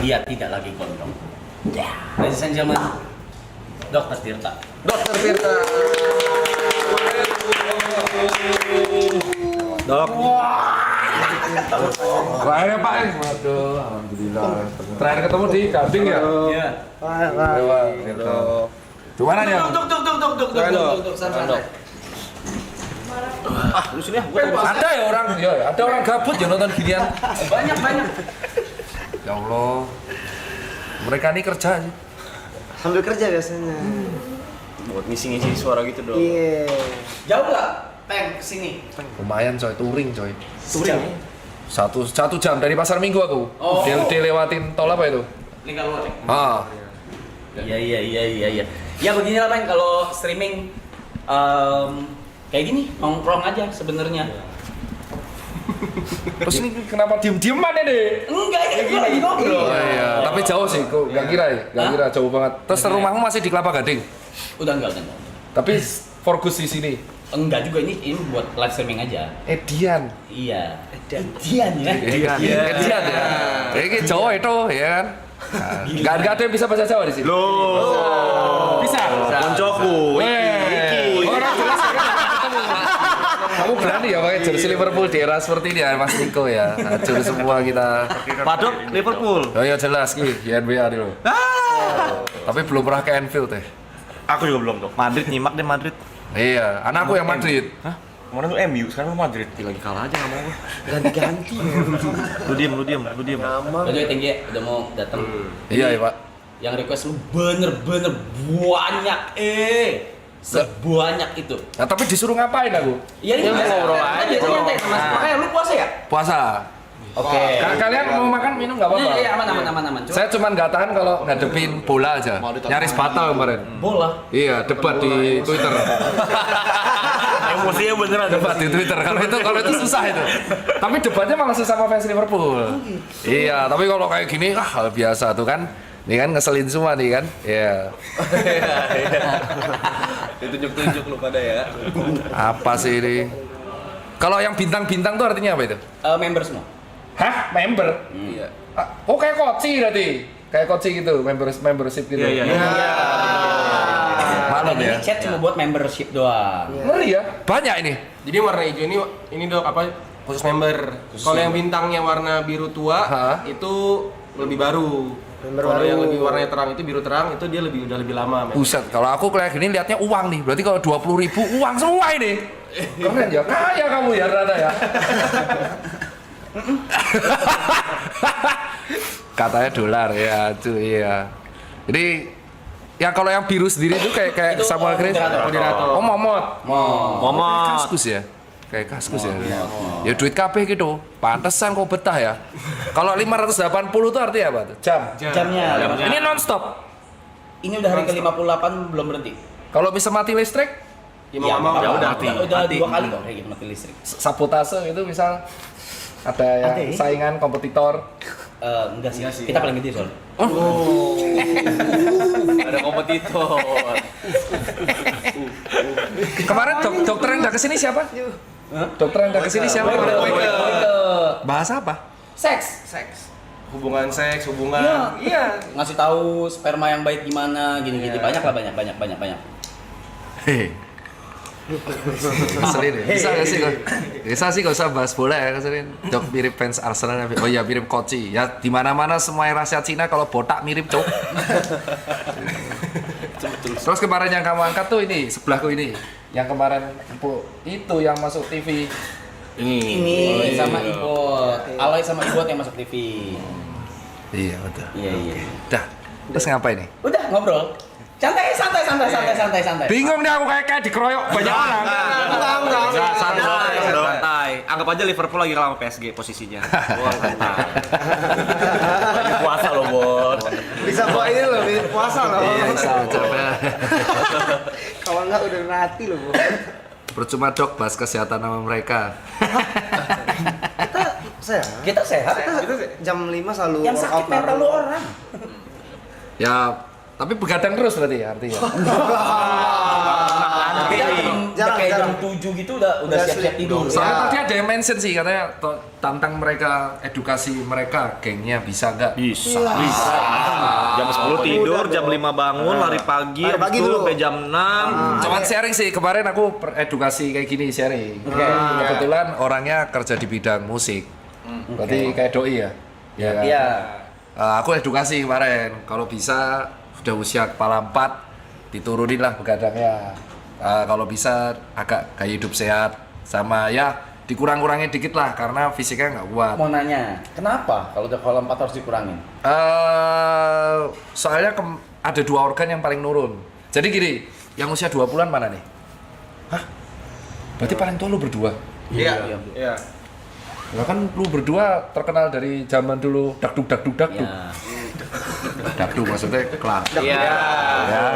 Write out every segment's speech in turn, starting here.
dia tidak lagi gondrong. Ya, ladies and gentlemen, Dr. Tirta. Dokter Tirta. Dok. Wah, Pak. Waduh, alhamdulillah. Terakhir ketemu di Gading ya? Iya. Wah, gitu. Gimana ya? Duk, santai. Lu sini ya, Ada ya orang, ada orang gabut ya nonton ginian. Banyak. Ya Allah. Mereka ini kerja sih. Sambil kerja biasanya. buat ngisi-ngisi suara gitu dong. Iya. Jauh nggak? Peng kesini. Lumayan coy, touring coy. Touring. Satu jam dari Pasar Minggu aku. Oh. Dia lewatin tol apa itu? Lingkar luar. Ah. Iya. Ya beginilah Peng, kalau streaming kayak gini nongkrong aja sebenarnya. Terus ini kenapa diem-dieman ini? Enggak, ini gue lagi ngobrol. Oh iya, tapi jauh sih, kok nggak kira ya? Nggak kira, jauh banget. Terus rumahmu masih di Kelapa Gading? Udah enggak. Tapi fokus di sini. Enggak juga, ini buat live streaming aja. Edian. Iya. Edian ya. Edian ya. Ini Jawa itu ya kan. Nggak ada yang bisa bahasa Jawa di sini. Loh. Bisa. Koncoku. Orang jelas ya kan ketemu. Kamu berani ya pakai jersey Liverpool di era seperti ini ya Mas Niko ya. Hancur semua kita. Padok Liverpool. Oh iya jelas ki, di NBA dulu. Tapi belum pernah ke Anfield teh. Aku juga belum, Dok. Madrid nyimak deh Madrid. Iya, anakku yang Madrid. Hah? Kemarin tuh MU, sekarang lu Madrid. Lagi kalah aja enggak mau. Ganti-ganti. Lu diem. By the way, tinggi udah mau datang. Iya ya Pak. Yang request lu bener-bener banyak sebanyak itu. Nah tapi disuruh ngapain aku? Iya ini biasa. ngobrol Kan aja. biasanya nyantai sama makanya lu puasa ya? Puasa. Oke. Kalian mau makan minum nggak apa-apa? Iya, aman. Cuma Saya cuma nggak tahan kalau ngadepin bola aja. Nyaris batal kemarin. bola. Iya, debat di Twitter. Emosinya beneran. Debat di Twitter. Kalau itu susah itu. Tapi debatnya malah susah sama fans Liverpool. Iya, tapi kalau kayak gini hal biasa tuh kan. Nih kan ngeselin semua nih kan. Iya. Ditunjuk-tunjuk lu pada ya. Apa sih ini? Kalau yang bintang-bintang tuh artinya apa itu? Member semua. Hah? Member? Iya. Oh kayak koci berarti? Kayak koci gitu, membership gitu. Iya. Malam Ini ya. chat cuma buat membership doang. Ngeri ya? Banyak ini. Jadi warna hijau ini Dok apa khusus member. Kalau yang bintangnya warna biru tua Hah? itu lebih baru. Kalau yang lebih warnanya terang itu biru terang itu dia udah lebih lama. Buset, kalau aku kayak gini liatnya uang nih. Berarti kalau 20.000 uang semua ini. Keren ya, kaya kamu ya Rada ya. Katanya dolar ya, tuh iya. Jadi ya kalau yang biru sendiri itu kayak Itu Samuel Chris. moderator. Oh, Momot. Momot. Kaskus ya. Kayak kaskus ya. Ya duit KB gitu. Pantesan kok betah ya. Kalau 580 itu artinya apa tuh? Jam. Jamnya. Ini non-stop. Ini udah hari ke-58 belum berhenti. Kalau bisa mati listrik, Ya mau nggak mau. Ya udah, Udah mati. 2 kali kok kayak gitu mati listrik. sabotase itu misal ada yang Ada ya? saingan kompetitor. Enggak sih. Kita paling gede soalnya. Ada kompetitor. Kemarin dokter yang udah kesini siapa? Dokter yang udah kesini siapa? Bahasa apa? Seks. Hubungan seks, hubungan. Iya. Ngasih tahu sperma yang baik gimana, gini-gini. Banyak lah, banyak. Hehe. Keselin ya? Bisa sih gak usah bahas bola ya keselin. Dok mirip fans Arsenal. Oh iya mirip Koci. Ya di mana-mana semua yang rahasia Cina kalau botak mirip cok. Terus kemarin yang kamu angkat tuh ini sebelahku ini. Yang kemarin itu yang masuk TV. Ini sama Ibot. Alay sama Ibot yang masuk TV. Iya betul. Iya. Dah. Terus ngapain nih? Udah ngobrol. Santai. Bingung nih aku kayak dikeroyok banyak orang. Santai. Anggap aja Liverpool lagi kalah sama PSG posisinya. Wah, santai. Lagi puasa loh, Bon. Bisa bawa ini loh, puasa loh. Iya bisa coba. Kalau enggak udah mati loh, Bu. Percuma dok bahas kesehatan sama mereka. Kita sehat. Jam 5 selalu Yang sakit mental lu orang. Ya tapi begadang terus berarti ya artinya. Kita Jarang jam 7 gitu udah siap-siap tidur. Soalnya tadi ada yang mention sih katanya tantang mereka edukasi mereka gengnya bisa nggak? Bisa. Jam 10 tidur, jam 5 bangun, lari pagi, Lari habis pagi itu dulu. sampai jam 6. Cuman sharing sih, kemarin aku edukasi kayak gini sharing. Kebetulan orangnya kerja di bidang musik. Berarti kayak doi ya? Iya kan? Iya. Aku edukasi kemarin, kalau bisa sudah usia kepala 4 diturunin lah begadangnya. Kalau bisa agak gaya hidup sehat sama ya dikurang-kurangin dikit lah karena fisiknya nggak kuat. Mau nanya, kenapa kalau udah kolam 4 harus dikurangin? Soalnya ada 2 organ yang paling nurun. Jadi gini, yang usia 20-an mana nih? Hah? Berarti paling tua lu berdua? Iya. Lah kan lu berdua terkenal dari zaman dulu dakduk. Ya. Dakduk maksudnya kelar. Iya.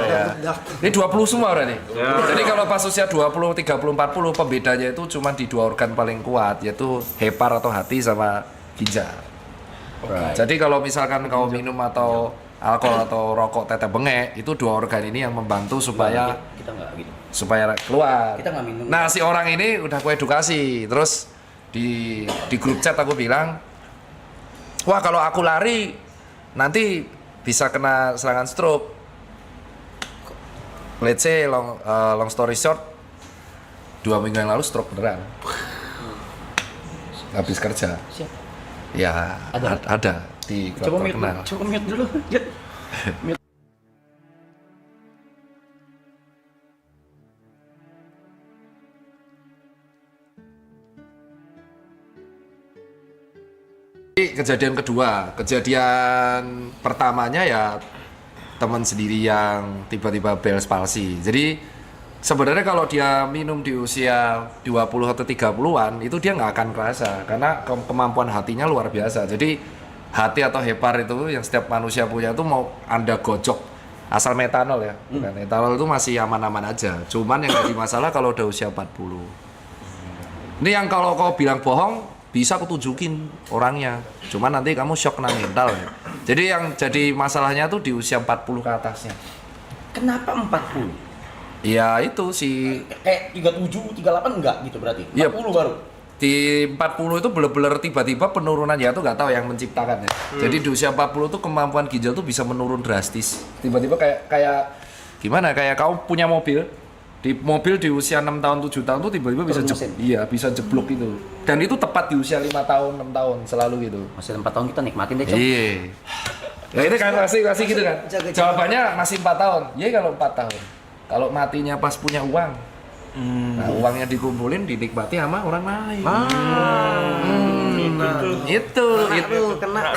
Ya. Ini 20 semua berarti. Jadi kalau pas usia 20, 30, 40 pembedanya itu cuma di 2 organ paling kuat yaitu hepar atau hati sama ginjal. Nah, jadi kalau misalkan kau minum atau alkohol atau rokok tetes bengek itu 2 organ ini yang membantu supaya Kita nggak gitu. supaya keluar. Kita nggak minum. Nah, si orang ini udah aku edukasi. Terus di grup chat aku bilang, "Wah, kalau aku lari nanti bisa kena serangan stroke." Let's say long story short, 2 minggu yang lalu stroke beneran. Habis kerja. Siap. Ya, ada di Coba klub mute, terkenal. coba mute dulu. Jet. Kejadian kedua, kejadian pertamanya ya teman sendiri yang tiba-tiba Bell's palsy. Jadi sebenarnya kalau dia minum di usia 20 atau 30-an itu dia nggak akan kerasa karena kemampuan hatinya luar biasa. Jadi hati atau hepar itu yang setiap manusia punya itu mau Anda gocok asal metanol ya. Bukan etanol itu masih aman-aman aja. Cuman yang jadi masalah kalau udah usia 40. Ini yang kalau kau bilang bohong bisa aku tunjukin orangnya, cuman nanti kamu shock kena mental ya. Jadi yang jadi masalahnya tuh di usia 40 ke atasnya. Kenapa 40? Ya itu si Kayak 37, 38 enggak gitu berarti? 40 Iya. baru? di 40 itu bener-bener tiba-tiba penurunan ya tuh nggak tahu yang menciptakan ya. Jadi di usia 40 tuh kemampuan ginjal tuh bisa menurun drastis. Tiba-tiba kayak gimana? Kayak kau punya mobil. Di mobil di usia 6 tahun 7 tahun tuh tiba-tiba bisa mesin. bisa jeblok gitu. Dan itu tepat di usia 5 tahun 6 tahun selalu gitu. Masih 4 tahun kita nikmatin deh, Cok. Iya. Ya itu kan masih gitu kan. Jaga-jaga. Jawabannya masih 4 tahun. Iya kalau 4 tahun. Kalau matinya pas punya uang. Nah, uangnya dikumpulin dinikmati sama orang lain. Itu. Kena.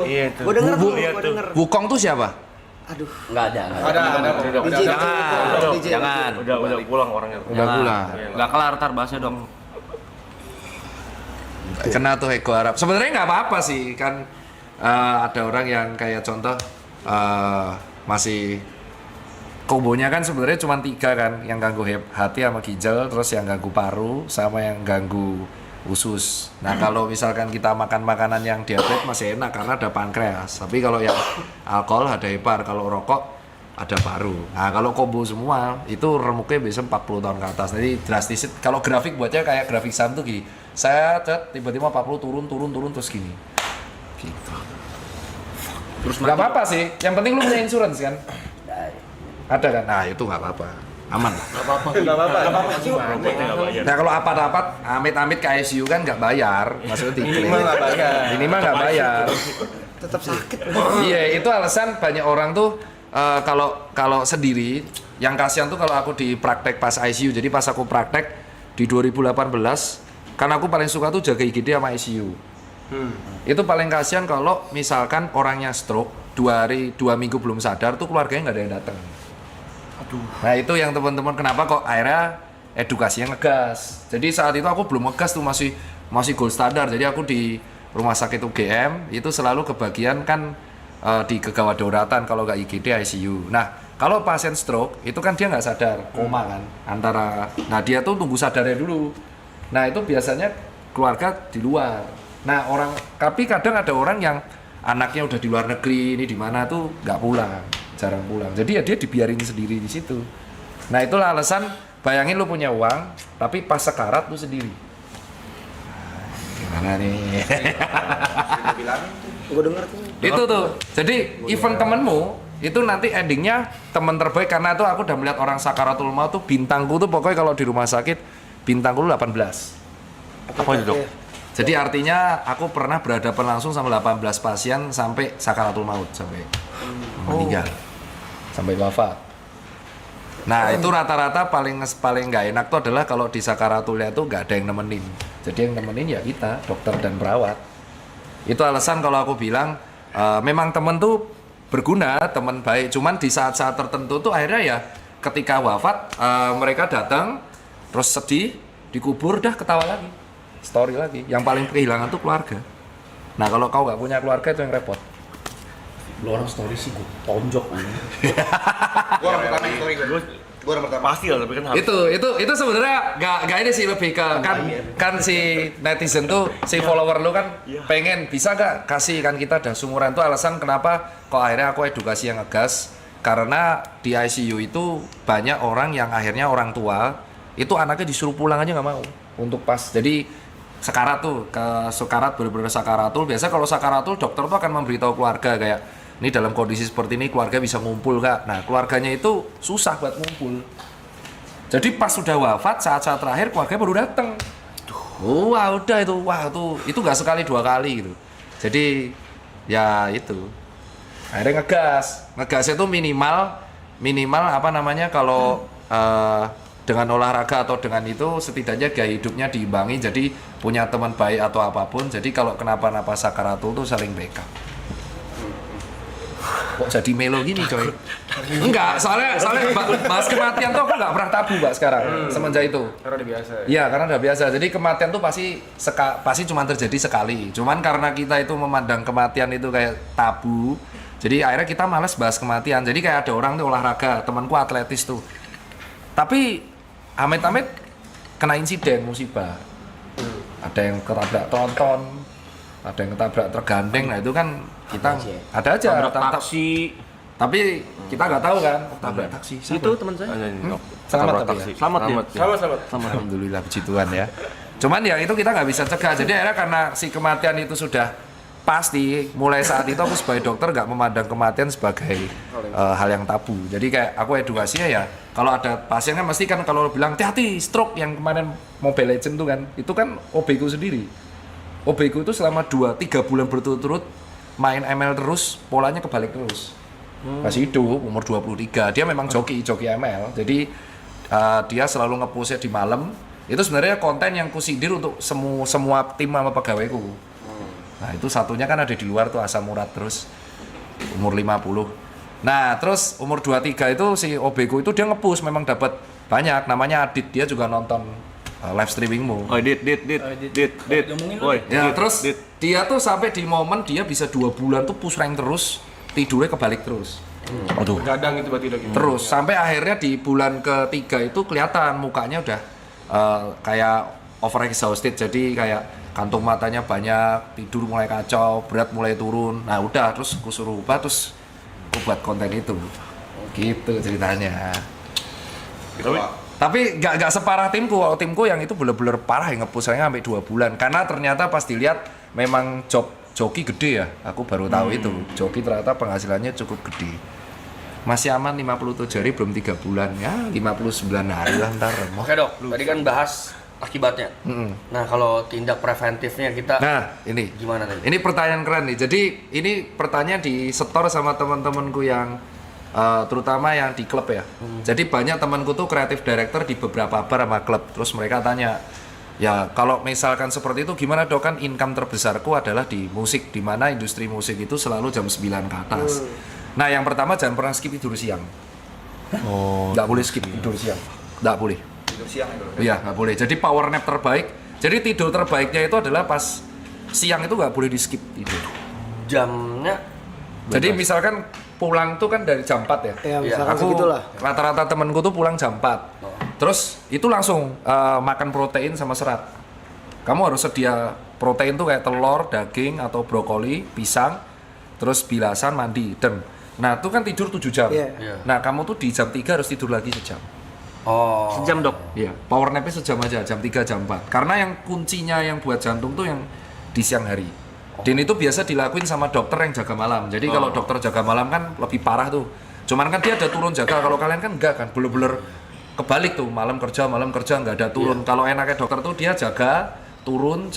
Iya itu. Gue denger tuh, gue denger. Wukong tuh siapa? Aduh. Enggak ada. DJ, Jangan. Udah pulang orangnya. Udah pulang. Nggak kelar tar bahasnya dong. Kena tuh ego Arab. Sebenarnya nggak apa-apa sih kan. Ada orang yang kayak contoh masih kombonya kan sebenarnya cuma 3 kan, yang ganggu hati sama ginjal, terus yang ganggu paru sama yang ganggu usus. Nah kalau misalkan kita makan makanan yang diabetes masih enak karena ada pankreas. Tapi kalau yang alkohol ada hepar, kalau rokok ada paru. Nah kalau kombo semua itu remuknya bisa 40 tahun ke atas. Jadi drastis. Kalau grafik buatnya kayak grafik saham tuh gini. Saya tiba-tiba 40 turun terus gini. Gitu. Terus Gak apa-apa sih. Yang penting lu punya insurance kan? Ada kan? Nah itu nggak apa-apa, aman lah. Enggak apa-apa. Nah kalau apa-apa, amit-amit ke ICU kan nggak bayar, maksudnya diklaim. Minimal nggak bayar. Tetap sakit. Iya itu alasan banyak orang tuh kalau sendiri, yang kasihan tuh kalau aku di praktek pas ICU. Jadi pas aku praktek di 2018, karena aku paling suka tuh jaga IGD sama ICU. Itu paling kasihan kalau misalkan orangnya stroke 2 minggu belum sadar tuh keluarganya nggak ada yang datang. Nah itu yang teman-teman kenapa kok akhirnya edukasinya ngegas. Jadi saat itu aku belum ngegas tuh masih gold standar. Jadi aku di rumah sakit UGM itu selalu kebagian kan di kegawat dauratan kalau nggak IGD ICU. Nah kalau pasien stroke itu kan dia nggak sadar, koma kan nah dia tuh tunggu sadarnya dulu. Nah itu biasanya keluarga di luar. Nah tapi kadang ada orang yang anaknya udah di luar negeri, ini di mana tuh nggak pulang, jarang pulang. Jadi ya dia dibiarin sendiri di situ. Nah itulah alasan bayangin lu punya uang, tapi pas sekarat lu sendiri. Gimana nih? Gue denger tuh. Itu tuh. Jadi event temenmu itu nanti endingnya teman terbaik, karena tuh aku udah melihat orang sakaratul maut tuh bintangku tuh pokoknya kalau di rumah sakit bintangku 18. Apa itu, Dok? Jadi artinya aku pernah berhadapan langsung sama 18 pasien sampai sakaratul maut, sampai meninggal, sampai wafat. Nah itu rata-rata paling nggak enak tuh adalah kalau di sakaratulnya tuh nggak ada yang nemenin. Jadi yang nemenin ya kita, dokter dan perawat. Itu alasan kalau aku bilang memang temen tuh berguna, teman baik. Cuman di saat-saat tertentu tuh akhirnya ya ketika wafat mereka datang terus sedih, dikubur, dah ketawa lagi, story lagi. Yang paling kehilangan tuh keluarga. Nah kalau kau nggak punya keluarga itu yang repot. Lu orang story sih gue tonjok aja. Gua orang pertama story gue. Gua orang pertama. Pasti lah, tapi kan harus. Itu sebenarnya nggak ini sih, lebih ke kan si netizen tuh, si follower lu kan pengen bisa nggak kasih kan, kita udah sumuran tuh alasan kenapa kok akhirnya aku edukasi yang ngegas, karena di ICU itu banyak orang yang akhirnya orang tua itu anaknya disuruh pulang aja nggak mau untuk pas jadi sekarat tuh, ke sekarat bener-bener sakaratul. Biasa kalau sakaratul dokter tuh akan memberitahu keluarga kayak ini dalam kondisi seperti ini keluarga bisa ngumpul Kak. Nah keluarganya itu susah buat ngumpul. Jadi pas sudah wafat saat-saat terakhir keluarga baru datang. Wah udah itu, itu nggak sekali 2 kali gitu. Jadi ya itu. Akhirnya ngegas itu minimal apa namanya kalau dengan olahraga atau dengan itu setidaknya gaya hidupnya diimbangi, jadi punya teman baik atau apapun. Jadi kalau kenapa-napa sakaratul tuh saling backup. Kok jadi melo gini coy? Enggak, soalnya bahas kematian tuh aku nggak pernah tabu Mbak sekarang semenjak itu. Karena udah biasa. Iya, karena udah biasa. Jadi kematian tuh pasti cuma terjadi sekali. Cuman karena kita itu memandang kematian itu kayak tabu, jadi akhirnya kita malas bahas kematian. Jadi kayak ada orang tuh olahraga, temanku atletis tuh. Tapi amit-amit kena insiden musibah. Ada yang ketabrak tronton, ada yang ketabrak tergandeng. Nah itu kan kita ada aja Tabrak taksi. tapi kita nggak tahu kan tabrak taksi. Itu teman saya. Selamat tapi ya? Selamat ya. Selamat. Alhamdulillah puji Tuhan ya. Cuman ya itu kita nggak bisa cegah. Jadi akhirnya karena si kematian itu sudah pasti, mulai saat itu aku sebagai dokter nggak memandang kematian sebagai hal yang tabu. Jadi kayak aku edukasinya ya, kalau ada pasien kan mesti kan kalau bilang hati-hati stroke yang kemarin Mobile Legends tuh kan, itu kan OB-ku sendiri. OB-ku itu selama 2-3 bulan berturut-turut main ML terus, polanya kebalik terus. Masih hidup, umur 23. Dia memang joki ML. Jadi dia selalu nge-push di malam. Itu sebenarnya konten yang kusindir untuk semua tim sama pegawaiku. Nah, itu satunya kan ada di luar tuh Asam Murad terus umur 50. Nah, terus umur 23 itu si OB-ku itu dia nge-push memang dapat banyak, namanya Adit, dia juga nonton live streamingmu. Oh, dit. Woi. Ya, terus dia tuh sampai di momen dia bisa 2 bulan tuh push rank terus, tidurnya kebalik terus. Aduh. Gadang itu berarti lagi. Terus sampai akhirnya di bulan ketiga itu kelihatan mukanya udah kayak over exhausted, jadi kayak kantung matanya banyak, tidur mulai kacau, berat mulai turun. Nah udah, terus aku suruh ubah, terus aku buat konten itu. Gitu ceritanya. Tapi nggak separah timku. Kalau timku yang itu bener-bener parah, yang nge-push sampai 2 bulan. Karena ternyata pas dilihat memang joki gede ya. Aku baru tahu itu. Joki ternyata penghasilannya cukup gede. Masih aman 57 hari, belum 3 bulan. Ya 59 hari lah ntar. Oke dok, tadi kan bahas akibatnya. Nah kalau tindak preventifnya kita ini gimana tadi? Ini pertanyaan keren nih. Jadi ini pertanyaan di setor sama teman-temanku yang terutama yang di klub ya. Jadi banyak temanku tuh kreatif director di beberapa bar sama klub. Terus mereka tanya, ya kalau misalkan seperti itu gimana dok, kan income terbesarku adalah di musik, di mana industri musik itu selalu jam 9 ke atas. Nah yang pertama jangan pernah skip tidur siang. Nggak boleh skip tidur siang. Nggak boleh. Tidur siang itu? Iya nggak boleh. Jadi power nap terbaik. Jadi tidur terbaiknya itu adalah pas siang, itu nggak boleh di skip tidur. Jamnya? Jadi misalkan pulang tuh kan dari jam 4 ya. Ya, misalkan Aku segitulah. rata-rata temenku tuh pulang jam 4. Terus itu langsung makan protein sama serat. Kamu harus sedia protein tuh kayak telur, daging atau brokoli, pisang, terus bilasan, mandi, dan nah itu kan tidur 7 jam. Yeah. Nah kamu tuh di jam 3 harus tidur lagi sejam. Oh. Sejam dok. Iya, power nap-nya sejam aja, jam 3, jam 4. Karena yang kuncinya yang buat jantung tuh yang di siang hari. Dan itu biasa dilakuin sama dokter yang jaga malam. Jadi kalau dokter jaga malam kan lebih parah tuh. Cuman kan dia ada turun jaga, kalau kalian kan enggak kan, bener-bener kebalik tuh, malam kerja nggak ada turun. Kalau enaknya dokter tuh dia jaga, turun,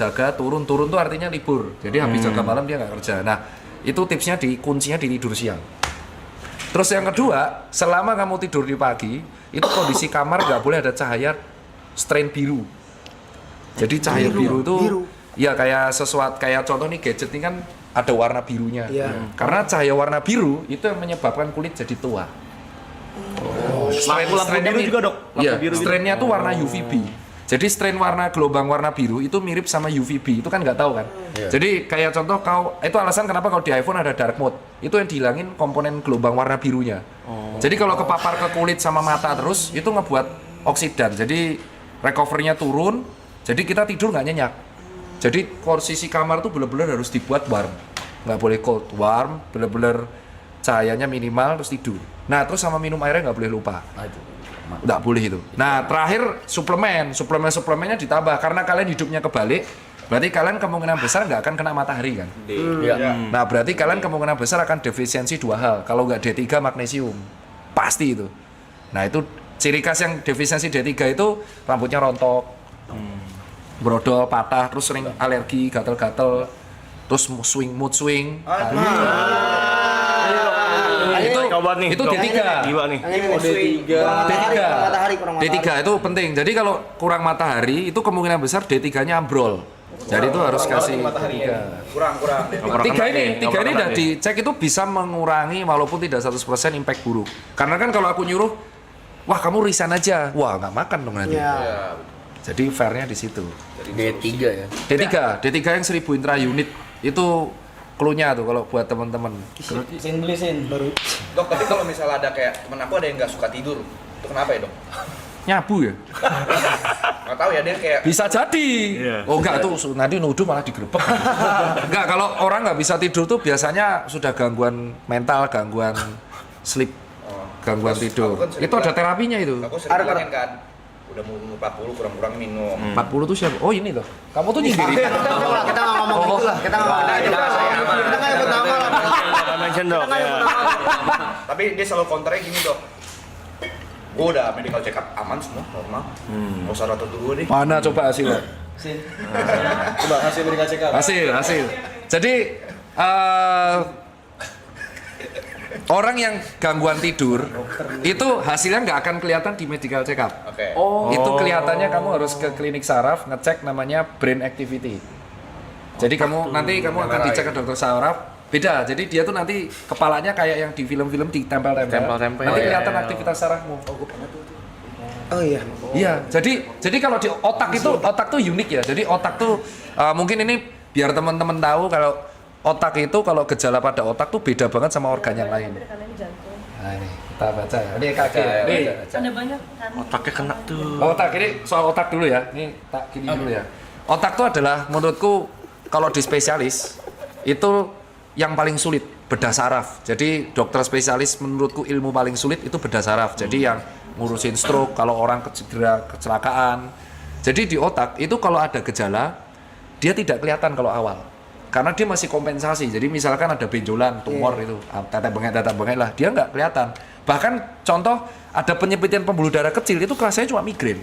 turun tuh artinya libur. Jadi habis jaga malam dia nggak kerja. Nah, itu tipsnya kuncinya di tidur siang. Terus yang kedua, selama kamu tidur di pagi, itu kondisi kamar nggak boleh ada cahaya strain biru. Jadi cahaya biru itu, ya kayak sesuatu, kayak contoh nih gadget ini kan ada warna birunya. Karena cahaya warna biru itu yang menyebabkan kulit jadi tua. Lampu biru juga dok. Iya, Biru gitu. strainnya tuh warna UVB. Jadi strain gelombang warna biru itu mirip sama UVB, itu kan nggak tahu kan? Jadi kayak contoh itu alasan kenapa kalau di iPhone ada dark mode, itu yang dihilangin komponen gelombang warna birunya. Jadi kalau kepapar ke kulit sama mata terus, itu ngebuat oksidan, jadi recovery-nya turun, jadi kita tidur nggak nyenyak. Jadi posisi kamar tuh bener-bener harus dibuat warm, nggak boleh cold, warm, bener-bener cahayanya minimal terus tidur. Nah terus sama minum airnya nggak boleh lupa. Nggak boleh itu. Nah terakhir suplemennya ditambah karena kalian hidupnya kebalik, berarti kalian kemungkinan besar nggak akan kena matahari kan. Nah berarti kalian kemungkinan besar akan defisiensi 2 hal. Kalau nggak D3 magnesium, pasti itu. Nah itu ciri khas yang defisiensi D3 itu rambutnya rontok, brodol, patah, terus sering alergi, gatel-gatel, terus mood swing. Itu D3. Gila nih. D3 itu penting. Jadi kalau kurang matahari itu kemungkinan besar D3-nya ambrol. Jadi itu harus kasih D3. Kurang. Tiga ini udah dicek itu bisa mengurangi walaupun tidak 100% impact buruk. Karena kan kalau aku nyuruh, wah kamu resign aja, wah nggak makan dong nanti. Jadi fairnya di situ. D3 ya. D3 yang 1000 intra-unit itu clue-nya tuh kalau buat teman-teman. Beli baru. Dok, tapi kalau misalnya ada kayak temen aku ada yang nggak suka tidur, itu kenapa ya dok? Nyabu ya? Nggak tahu ya, dia kayak Bisa jadi. Oh enggak tuh nanti nuduh malah digerebek. Enggak, kalau orang nggak bisa tidur tuh biasanya sudah gangguan mental, gangguan sleep, gangguan tidur. Itu ada terapinya itu. aku sering bilangin kan, udah mau 40 kurang-kurang minum. 40 tuh siapa? Oh ini tuh. Kamu tuh nyindirin. Kita nggak ngomong gitu lah. Kita nggak ngomong gitu lah. Kita nggak ikut nama lah. Mention dok. Tapi dia selalu counternya gini dok, gue udah medical check up aman semua, normal, nggak usah rotot dulu deh. Mana coba hasilnya? Coba hasil medical check up. Hasil. Jadi orang yang gangguan tidur itu hasilnya nggak akan kelihatan di medical check up. Oke. Itu kelihatannya kamu harus ke klinik saraf ngecek namanya brain activity. Jadi nanti kamu akan dicek ke dokter saraf. Beda. Jadi dia tuh nanti kepalanya kayak yang di film-film ditempel-tempel. Nanti kelihatan aktivitas sarafmu. Oh iya. Iya. Jadi kalau di otak tuh unik ya. Jadi otak tuh mungkin ini biar teman-teman tahu kalau otak itu kalau gejala pada otak tuh beda banget sama organ yang lain. Nah ini kita baca ya. Ini kaki. Ini Ada banyak kan. Otaknya kena tuh. otak ini soal otak dulu ya. Ini tak gini dulu ya. Otak tuh adalah menurutku kalau di spesialis itu yang paling sulit bedah saraf. Jadi dokter spesialis menurutku ilmu paling sulit itu bedah saraf. Jadi yang ngurusin stroke kalau orang kecelakaan. Jadi di otak itu kalau ada gejala dia tidak kelihatan kalau awal. Karena dia masih kompensasi. Jadi misalkan ada benjolan, tumor itu, tetek bengek lah, dia nggak kelihatan. Bahkan contoh ada penyempitan pembuluh darah kecil itu rasanya cuma migrain.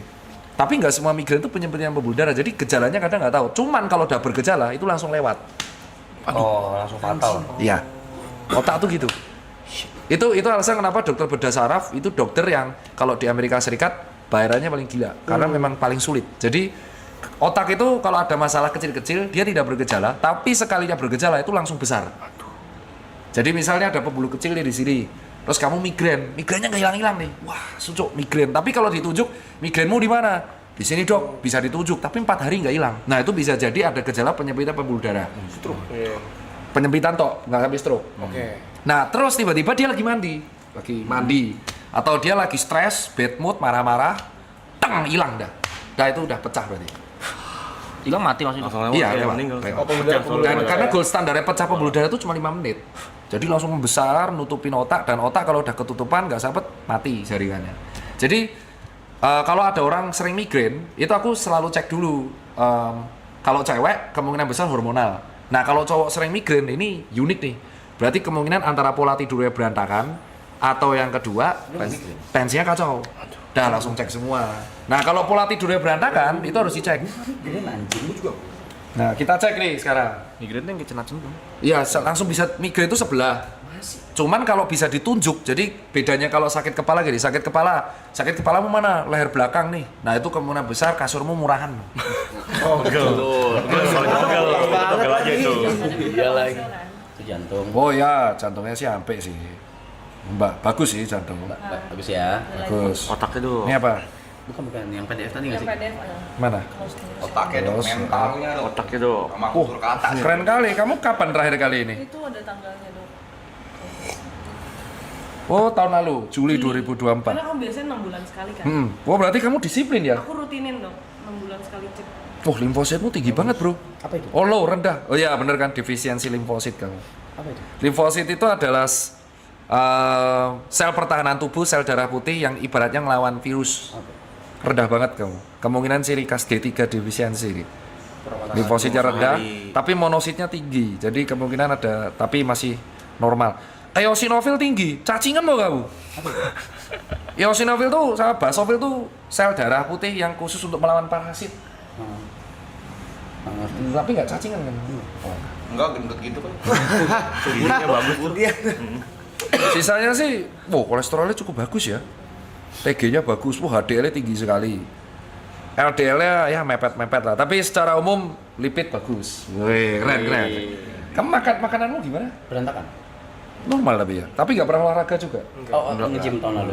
Tapi nggak semua migrain itu penyempitan pembuluh darah. Jadi gejalanya kadang nggak tahu. Cuman kalau udah bergejala itu langsung lewat. Oh, langsung fatal. Iya. Otak tuh gitu. Itu alasan kenapa dokter bedah saraf itu dokter yang kalau di Amerika Serikat bayarannya paling gila karena memang paling sulit. Jadi otak itu kalau ada masalah kecil-kecil dia tidak bergejala, tapi sekalinya bergejala itu langsung besar. Jadi misalnya ada pembuluh kecil nih di sini, terus kamu migrainnya nggak hilang-hilang nih, wah sucuk migrain. Tapi kalau ditunjuk migrainmu di mana? Di sini dok, bisa ditunjuk, tapi 4 hari nggak hilang. Nah itu bisa jadi ada gejala penyempitan pembuluh darah. Stroke. Penyempitan tok, nggak sampai stroke. Nah terus tiba-tiba dia lagi mandi, atau dia lagi stres, bad mood, marah-marah, hilang dah. Nah itu udah pecah berarti. Hilang mati maksudnya. Iya, lewat. Dan karena gold standarnya pecah pembuluh darah itu cuma 5 menit. Jadi langsung membesar, nutupin otak, dan otak kalau udah ketutupan nggak sempet mati jaringannya. Jadi Kalau ada orang sering migrain, itu aku selalu cek dulu. Kalau cewek kemungkinan besar hormonal. Nah kalau cowok sering migrain ini unik nih. Berarti kemungkinan antara pola tidurnya berantakan atau yang kedua tensinya kacau. Dah langsung cek semua. Nah kalau pola tidurnya berantakan itu harus dicek. Nah kita cek nih sekarang. Migrain yang kecenat dong. Iya langsung bisa migrain itu sebelah. Cuman kalau bisa ditunjuk, jadi bedanya kalau sakit kepala gini, sakit kepalamu mana? Leher belakang nih. Nah itu kemungkinan besar kasurmu murahan. Togel aja itu. Iya lagi. Itu jantung. Oh ya jantungnya sih sampai sih. Mbak bagus sih jantung. Bagus ya. Bagus. Otaknya tuh. Ini apa? Bukan yang PDF tadi nggak Yang sih? PDF Mana? Otaknya dong, Terus, mentalnya dong. Otaknya tuh. Sama kultur ke atas. Keren kali. Kamu kapan terakhir kali ini? itu ada tanggalnya dok. Oh tahun lalu, Juli Karena 2024. kamu biasanya 6 bulan sekali kan. Oh berarti kamu disiplin ya? Aku rutinin dok, 6 bulan sekali cek. Oh limfositmu tinggi banget bro. Apa itu? Oh low rendah. Oh iya bener kan defisiensi limfosit kamu. Apa itu? Limfosit itu adalah sel pertahanan tubuh, sel darah putih yang ibaratnya ngelawan virus. Rendah banget kamu. Kemungkinan ciri khas D3 defisiensi. Limfositnya rendah, tapi monositnya tinggi. Jadi kemungkinan ada, tapi masih normal. Eosinofil tinggi, cacingan mau kamu? Eosinofil tuh sama basofil tuh sel darah putih yang khusus untuk melawan parasit. Tapi nggak cacingan kan? Oh. Enggak gendut gitu kan. Giginya bagus tuh. Sisanya sih, kolesterolnya cukup bagus ya. TG-nya bagus, HDL-nya tinggi sekali. LDL-nya ya mepet-mepet lah, tapi secara umum lipid bagus. Wih, keren. Kamu makananmu gimana? Berantakan. Normal tapi ya. Tapi nggak pernah olahraga juga. Oh, nge-gym tahun lalu.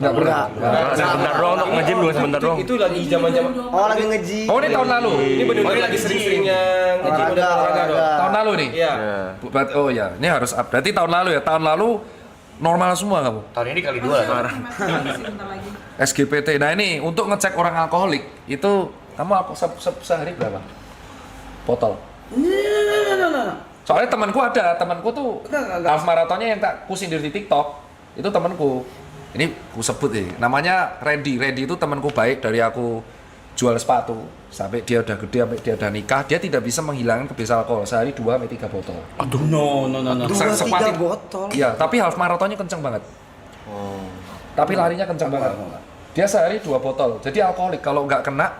Nggak pernah. Sebentar doang untuk nge-gym dulu sebentar doang. Itu lagi zaman-zaman. Oh, lagi nge-gym. Oh ini tahun lalu. Ini bener-bener lagi sering-seringnya nge-gym udah olahraga. Tahun lalu nih. Iya. Oh ya, ini harus up. Berarti tahun lalu ya. Tahun lalu normal semua kamu. Tahun ini kali 2 lah. Sebentar lagi. SGPT. Nah ini untuk ngecek orang alkoholik itu kamu sehari berapa? Botol. Soalnya temanku tuh half marathonnya yang tak ku sindir di TikTok itu temanku. Ini ku sebut nih, namanya Randy. Randy itu temanku baik dari aku jual sepatu sampai dia udah gede, sampai dia udah nikah, dia tidak bisa menghilangkan kebiasaan alkohol sehari 2-3 botol. Aduh, no. 2-3 botol. Iya, tapi half marathonnya kenceng banget. Tapi larinya kenceng banget. Dia sehari 2 botol. Jadi alkoholik kalau nggak kena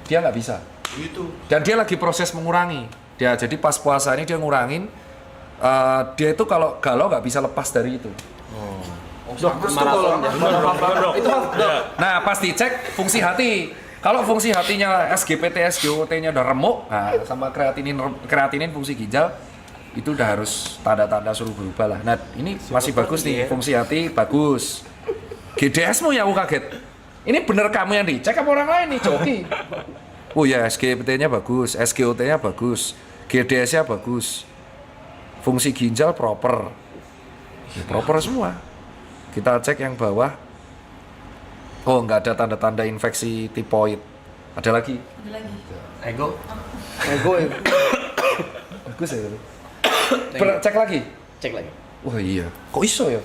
dia nggak bisa. Gitu. Dan dia lagi proses mengurangi. Dia jadi pas puasa ini dia ngurangin. Dia itu kalau galau nggak bisa lepas dari itu. Nah pas dicek fungsi hati. Kalau fungsi hatinya SGPT, SGOT-nya udah remuk, nah sama kreatinin fungsi ginjal itu udah harus tanda-tanda suruh berubah lah. Nah ini masih bagus nih, fungsi hati bagus. GDS-mu ya aku kaget. Ini bener kamu yang dicek apa orang lain nih, Coki? Oh ya SGPT-nya bagus, SGOT-nya bagus, GDS-nya bagus. Fungsi ginjal proper. Ya, proper semua. Kita cek yang bawah. Oh, nggak ada tanda-tanda infeksi tipoid. Ada lagi? Ada lagi. Ego. Bagus ya. Cek lagi? Cek lagi. Wah iya. Kok iso ya?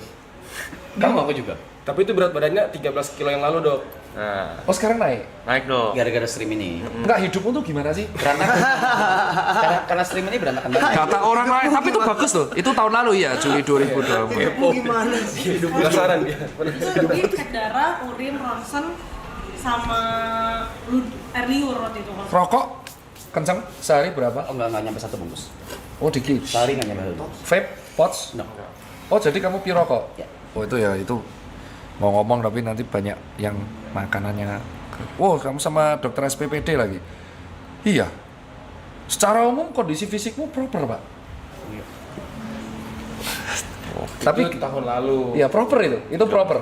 Kamu aku juga. Tapi itu berat badannya 13 kilo yang lalu, Dok. Nah, Oh sekarang naik? naik dong. Gara-gara stream ini. Enggak, hidupmu tuh gimana sih? Berantakan. karena stream ini berantakan banget. Kata orang lain, tapi itu bagus loh. Itu tahun lalu ya, Juli 2020. Gimana sih hidup penasaran dia? Itu dia cek darah, urin, ronsen, sama air liur waktu itu. Rokok kenceng sehari berapa? Oh, enggak nyampe 1 bungkus. Oh dikit. Sehari nggak nyampe 1 bungkus. Vape, pots? No. Oh jadi kamu pirokok? Ya. Oh itu ya itu mau ngomong tapi nanti banyak yang makanannya. Oh kamu sama dokter SPPD lagi? Iya. Secara umum kondisi fisikmu proper pak. Tapi Itu tahun lalu. iya proper itu proper.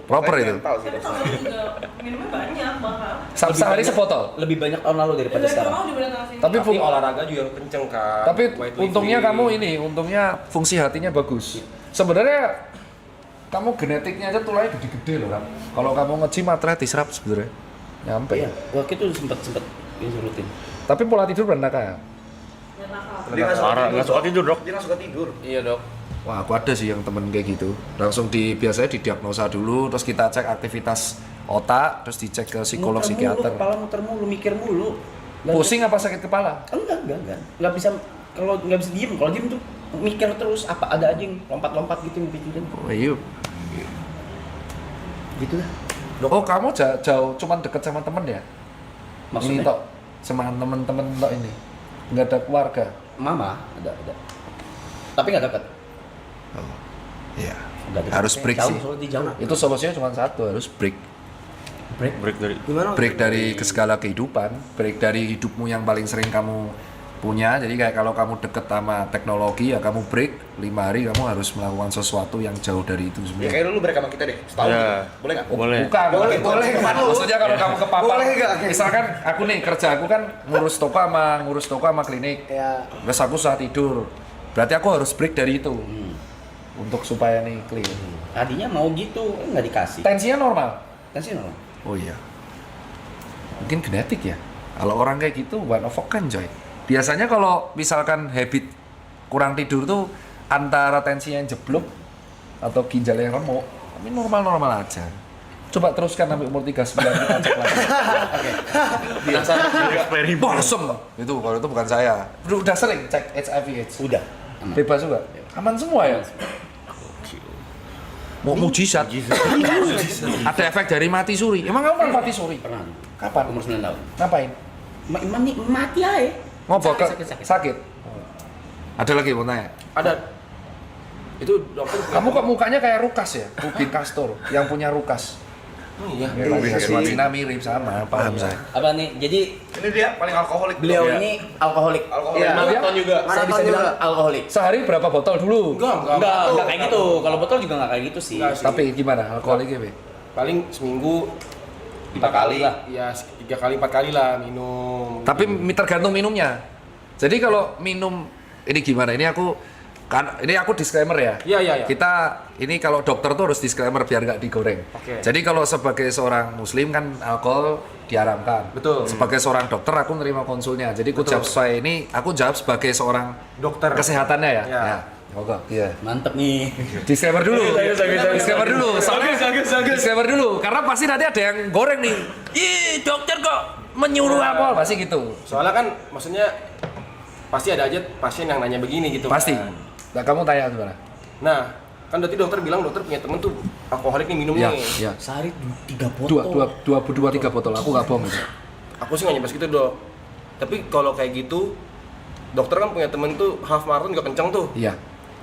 Proper itu. Mental sih. Tapi tahun lalu juga minumnya banyak bahkan. Sehari sebotol. Lebih banyak tahun lalu daripada Dari sekarang. tahun dibanding tahun sini. Tapi Tapi olahraga juga kenceng kan. Tapi Weightlifting. untungnya kamu ini, untungnya fungsi hatinya bagus. Sebenarnya kamu genetiknya aja tulangnya gede-gede loh kan. Kalau kamu nge-gym atlet diserap sebenarnya. Nyampe. Iya, waktu itu sempet ini rutin. Tapi pola tidur berantakan. Dan nakal. Dia nggak suka Parah, nggak suka tidur, Dok. Dia nggak suka tidur. Iya, Dok. Wah, aku ada sih yang temen kayak gitu. Langsung biasanya didiagnosa dulu, terus kita cek aktivitas otak, terus dicek ke psikolog psikiater. Kepala muter mulu, mikir mulu. Pusing apa sakit kepala? Enggak. Nggak bisa, kalau nggak bisa diem. Kalau diem tuh mikir terus, apa ada aja yang lompat-lompat gitu yang pikirin. Oh iya. Gitu lah. Oh kamu jauh cuman deket sama temen ya? Ini Maksudnya? tok, sama temen-temen tok ini. Nggak ada keluarga. Mama ada. Tapi nggak dekat. Iya. Nggak dekat. Harus break Jauh, sih. soalnya dia jauh. Itu solusinya cuma satu, harus break. Break dari Break dari ke segala kehidupan, break dari hidupmu yang paling sering kamu punya. Jadi kayak kalau kamu deket sama teknologi ya kamu break 5 hari, kamu harus melakukan sesuatu yang jauh dari itu Ya semua. kayak dulu break sama kita deh, setahun. Ya. Boleh nggak? Boleh. Bukan, boleh kan? Maksudnya kalau kamu kepapar, Boleh nggak? misalkan aku nih kerja, aku kan ngurus toko sama klinik. Ya. Terus aku susah tidur, berarti aku harus break dari itu untuk supaya nih clear. Tadinya mau gitu, nggak dikasih. Tensinya normal. Tensi normal. Oh iya. Mungkin genetik ya. Kalau orang kayak gitu one of a kind coy. Biasanya kalau misalkan habit kurang tidur tuh antara tensinya yang jeblok atau ginjal yang remuk, tapi normal-normal aja. Coba teruskan sampai umur 39 kita cek lagi. eksperimen. Bosom. Itu kalau itu bukan saya. Udah sering cek HIV/AIDS. Udah. Aman. Bebas juga. Aman semua ya. Mau mujizat. Ada efek dari mati suri. Emang kamu pernah mati suri? Pernah. Kapan? Umur 9 tahun. Ngapain? Mati aja. Ngobrol ke Sakit. sakit. Ada lagi mau tanya. Ada. Itu dokter. Kamu kok mukanya kayak Rukas ya? Rubin Castor yang punya Rukas. Iya. Cina mirip sama, paham saya. Apa nih? Jadi Ini dia paling alkoholik. beliau Ya. ini alkoholik. Alkoholik. Iya. Maraton juga. Saya bisa bilang alkoholik. Sehari berapa botol dulu? Enggak kayak gitu. Kalau botol juga enggak kayak gitu sih. Tapi gimana alkoholiknya, Be? Paling seminggu 5 kali lah. ya 3 kali 4 kali lah minum. Tapi tergantung minumnya. Jadi kalau minum ini gimana? Ini aku disclaimer ya. Iya. Kita ini kalau dokter tuh harus disclaimer biar nggak digoreng. Oke. Jadi kalau sebagai seorang muslim kan alkohol diharamkan. Betul. Sebagai seorang dokter aku nerima konsulnya. Jadi aku jawab sesuai ini, aku jawab sebagai seorang Dokter. kesehatannya ya. Ya. Ya. Oke, iya. Mantep nih. Disclaimer dulu. Disclaimer dulu. Soalnya disclaimer dulu karena pasti nanti ada yang goreng nih. Ih, dokter kok menyuruh alkohol pasti gitu. Soalnya kan maksudnya pasti ada aja pasien yang nanya begini gitu. Pasti. kan. Nah, kamu tanya gimana? Nah, kan berarti dokter bilang dokter punya temen tuh alkoholik nih minum Iya, nih. iya. Sehari 3 botol. Dua, 3 botol. Aku nggak bohong itu. Aku sih nggak nyampe segitu dok. Tapi kalau kayak gitu, dokter kan punya temen tuh half marathon juga kenceng tuh. Iya.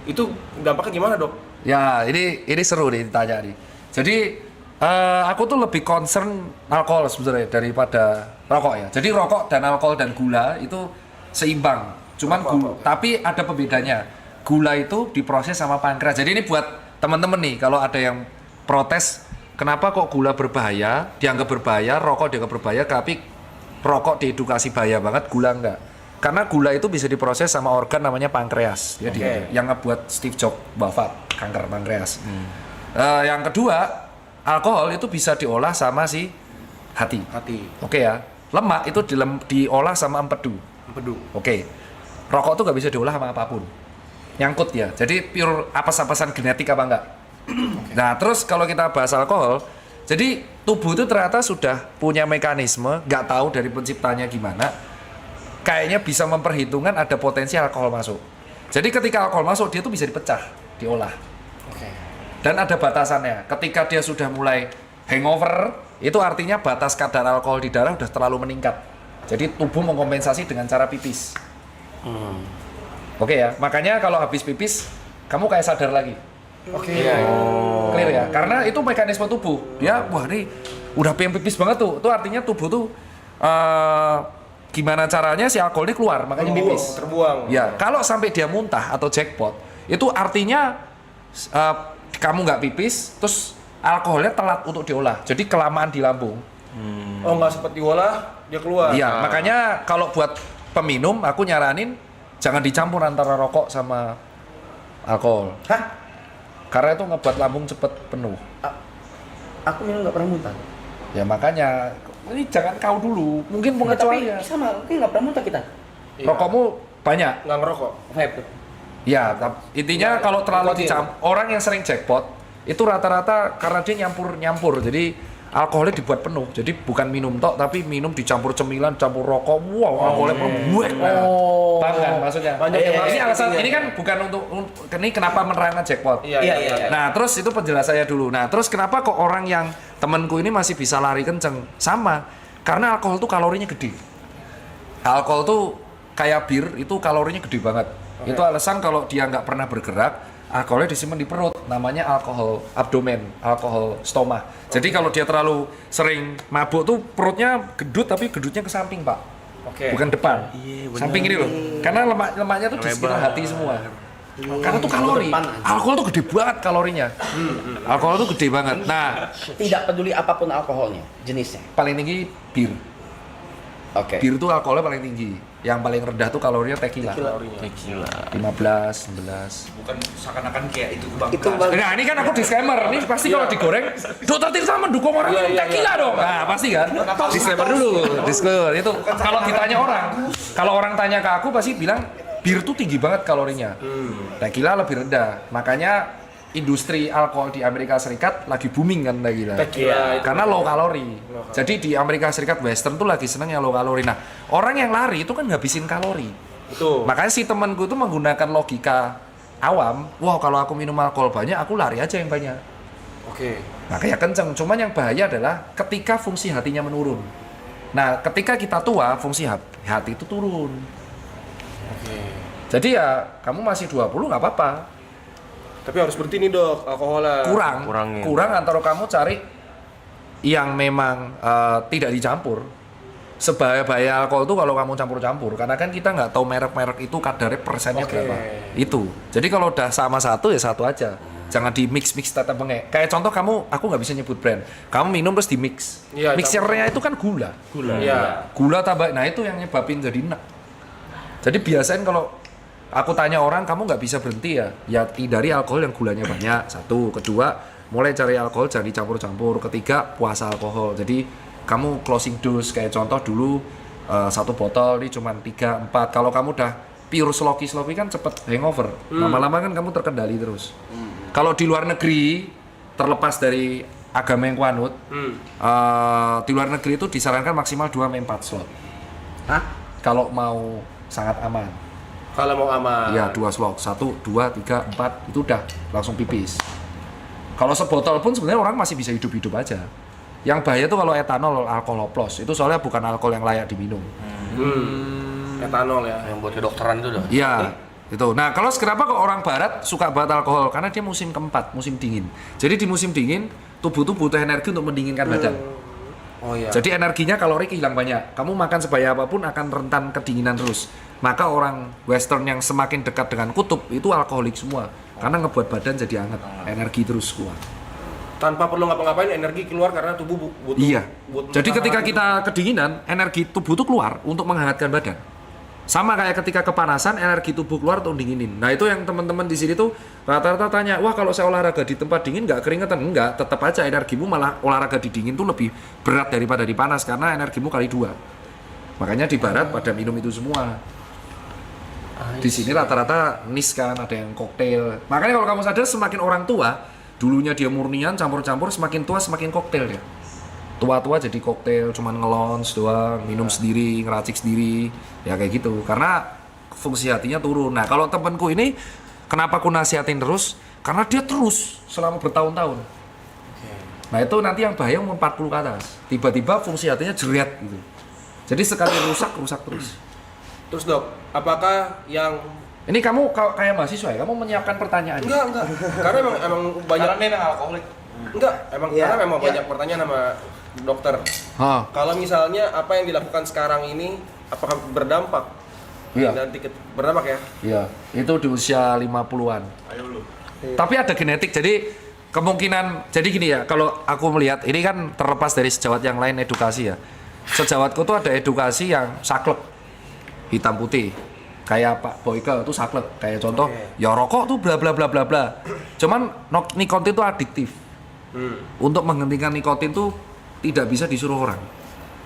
Itu dampaknya gimana dok? Ya, ini seru nih ditanya nih. Jadi aku tuh lebih concern alkohol sebenarnya daripada rokok ya. Jadi rokok dan alkohol dan gula itu seimbang. Cuman tapi ada pembedanya. Gula itu diproses sama pankreas. Jadi ini buat teman-teman nih, kalau ada yang protes, kenapa kok gula berbahaya, dianggap berbahaya, rokok dianggap berbahaya, tapi rokok diedukasi bahaya banget, gula enggak. Karena gula itu bisa diproses sama organ namanya pankreas. Jadi yang ngebuat Steve Jobs wafat kanker pankreas. Yang kedua, alkohol itu bisa diolah sama si hati. Oke ya. Lemak itu diolah sama empedu. Oke. Rokok tuh nggak bisa diolah sama apapun. Nyangkut ya. Jadi pure apes-apesan genetik apa enggak? Nah, terus kalau kita bahas alkohol, jadi tubuh itu ternyata sudah punya mekanisme, nggak tahu dari penciptanya gimana. Kayaknya bisa memperhitungkan ada potensi alkohol masuk. Jadi ketika alkohol masuk, dia tuh bisa dipecah, diolah. Dan ada batasannya. Ketika dia sudah mulai hangover, itu artinya batas kadar alkohol di darah udah terlalu meningkat. Jadi tubuh mengkompensasi dengan cara pipis. Oke ya, makanya kalau habis pipis, kamu kayak sadar lagi. Clear ya, karena itu mekanisme tubuh. Dia, wah ini udah pengen pipis banget tuh. Itu artinya tubuh tuh gimana caranya si alkohol ini keluar, makanya pipis. Terbuang. Ya, kalau sampai dia muntah atau jackpot, itu artinya kamu nggak pipis, terus alkoholnya telat untuk diolah. Jadi kelamaan di lambung. Oh nggak sempat diolah, dia keluar. Iya, makanya kalau buat peminum, aku nyaranin jangan dicampur antara rokok sama alkohol. Hah? Karena itu ngebuat lambung cepet penuh. Aku minum nggak pernah muntah. Ya makanya, ini jangan kau dulu. Mungkin pengecualian. Tapi sama, nggak pernah muntah kita. Rokokmu banyak. Nggak ngerokok. Vape. Ya, intinya kalau terlalu dicampur, orang yang sering jackpot itu rata-rata karena dia nyampur. Jadi alkoholnya dibuat penuh. Jadi bukan minum tok, tapi minum dicampur cemilan, campur rokok. Wow, alkoholnya buat. Paham kan maksudnya? Ini alasan, ini kan bukan untuk ini kenapa menerangkan jackpot. Iya. Nah, terus itu penjelasannya dulu. Nah, terus kenapa kok orang yang temanku ini masih bisa lari kenceng? Sama, karena alkohol tuh kalorinya gede. Alkohol tuh kayak bir, itu kalorinya gede banget. Itu alasan kalau dia nggak pernah bergerak, alkoholnya disimpan di perut, namanya alkohol abdomen, alkohol stoma. Jadi kalau dia terlalu sering mabuk tuh perutnya gendut, tapi gendutnya ke samping, Pak. Bukan depan. Samping ini loh. Karena lemaknya tuh di sekitar hati semua. Karena tuh kalori. Alkohol tuh gede banget kalorinya. Alkohol tuh gede banget. Nah, Tidak peduli apapun alkoholnya, jenisnya. paling tinggi bir. Oke. Bir tuh alkoholnya paling tinggi. Yang paling rendah tuh kalorinya tequila. 15, 16. Bukan seakan-akan kayak itu bang. Itu bang. Nah ini kan aku disclaimer, ini pasti kalau digoreng Dokter Tirta mendukung orang minum tequila dong. Nah pasti kan, disclaimer dulu, disclaimer itu. Kalau ditanya orang, kalau orang tanya ke aku pasti bilang bir tuh tinggi banget kalorinya, tequila lebih rendah. Makanya industri alkohol di Amerika Serikat lagi booming kan tequila. Karena low kalori. Jadi di Amerika Serikat Western tuh lagi seneng yang low kalori. Nah orang yang lari itu kan ngabisin kalori. Betul. Makanya si temanku itu menggunakan logika awam, wah kalau aku minum alkohol banyak, aku lari aja yang banyak. Oke. Makanya kenceng. Cuman yang bahaya adalah ketika fungsi hatinya menurun. Nah, ketika kita tua, fungsi hati itu turun. Jadi ya, kamu masih 20 nggak apa-apa. Tapi harus berhenti nih dok, alkoholnya. Kurang antara kamu cari yang memang tidak dicampur. Sebahaya-bahaya alkohol itu kalau kamu campur-campur, karena kan kita nggak tahu merek-merek itu kadarnya persennya berapa. Itu. Jadi kalau udah sama satu ya satu aja. Jangan di mix tetap bengek. Kayak contoh aku nggak bisa nyebut brand. Kamu minum terus di mix. Iya, Mixernya itu kan gula. Iya. Gula tambah. Nah itu yang nyebabin jadi enak. Jadi biasain kalau aku tanya orang, kamu nggak bisa berhenti ya hindari alkohol yang gulanya banyak. Satu, kedua, mulai cari alkohol jangan dicampur-campur. Ketiga, puasa alkohol. Jadi kamu closing dose, kayak contoh dulu satu botol ini cuma 3-4. Kalau kamu udah pure sloppy kan cepet hangover. Lama-lama kan kamu terkendali terus. Kalau di luar negeri, terlepas dari agama yang kuanut, di luar negeri itu disarankan maksimal 2-4 slot. Kalau mau sangat aman. Kalau mau aman. Iya, 2 slot. 1, 2, 3, 4 itu udah langsung pipis. Kalau sebotol pun sebenarnya orang masih bisa hidup-hidup aja. Yang bahaya tuh kalau etanol, alkohol oplos. Itu soalnya bukan alkohol yang layak diminum. Etanol ya. Yang buat kedokteran itu dah. Iya, itu. Nah, kalau kenapa kok orang barat suka banget alkohol? Karena dia musim keempat, musim dingin. Jadi di musim dingin, tubuh tuh butuh energi untuk mendinginkan badan. Oh iya. Jadi energinya kalori hilang banyak. Kamu makan sebaya apapun akan rentan kedinginan terus. Maka orang western yang semakin dekat dengan kutub itu alkoholik semua. Karena ngebuat badan jadi hangat, energi terus kuat. Tanpa perlu ngapa-ngapain energi keluar karena tubuh butuh. Iya. butuh Jadi ketika hangat. kita kedinginan, energi tubuh tuh keluar untuk menghangatkan badan. Sama kayak ketika kepanasan, energi tubuh keluar untuk dinginin. Nah itu yang teman-teman di sini tuh rata-rata tanya, wah kalau saya olahraga di tempat dingin nggak keringetan? Enggak, tetap aja energimu malah olahraga di dingin tuh lebih berat daripada di panas karena energimu kali 2. Makanya di barat pada minum itu semua. Di sini rata-rata nis kan, ada yang koktail. Makanya kalau kamu sadar semakin orang tua, dulunya dia murnian campur-campur, semakin tua semakin koktail dia. Tua-tua jadi koktail, cuman ngelons doang, minum sendiri, ngeracik sendiri, ya kayak gitu. Karena fungsi hatinya turun. Nah kalau temanku ini, kenapa aku nasihatin terus? Karena dia terus selama bertahun-tahun. Nah itu nanti yang bahaya umur 40 ke atas. Tiba-tiba fungsi hatinya jeret gitu. Jadi sekali rusak terus. Terus dok, apakah yang Ini kamu kayak mahasiswa ya? Kamu menyiapkan pertanyaan? enggak. Karena emang banyak Karena memang alkoholik. enggak, emang Iya, karena memang iya. banyak pertanyaan sama dokter. Kalau misalnya apa yang dilakukan sekarang ini apakah berdampak? Iya. Nanti berdampak ya? Iya, itu di usia 50-an. Tapi ada genetik, jadi kemungkinan, jadi gini ya, kalau aku melihat, ini kan terlepas dari sejawat yang lain edukasi ya. Sejawatku tuh ada edukasi yang saklek, hitam putih. Kayak Pak Boyke itu saklek, kayak contoh, ya rokok tuh bla bla bla bla bla. Cuman nikotin tuh adiktif. Untuk menghentikan nikotin tuh tidak bisa disuruh orang.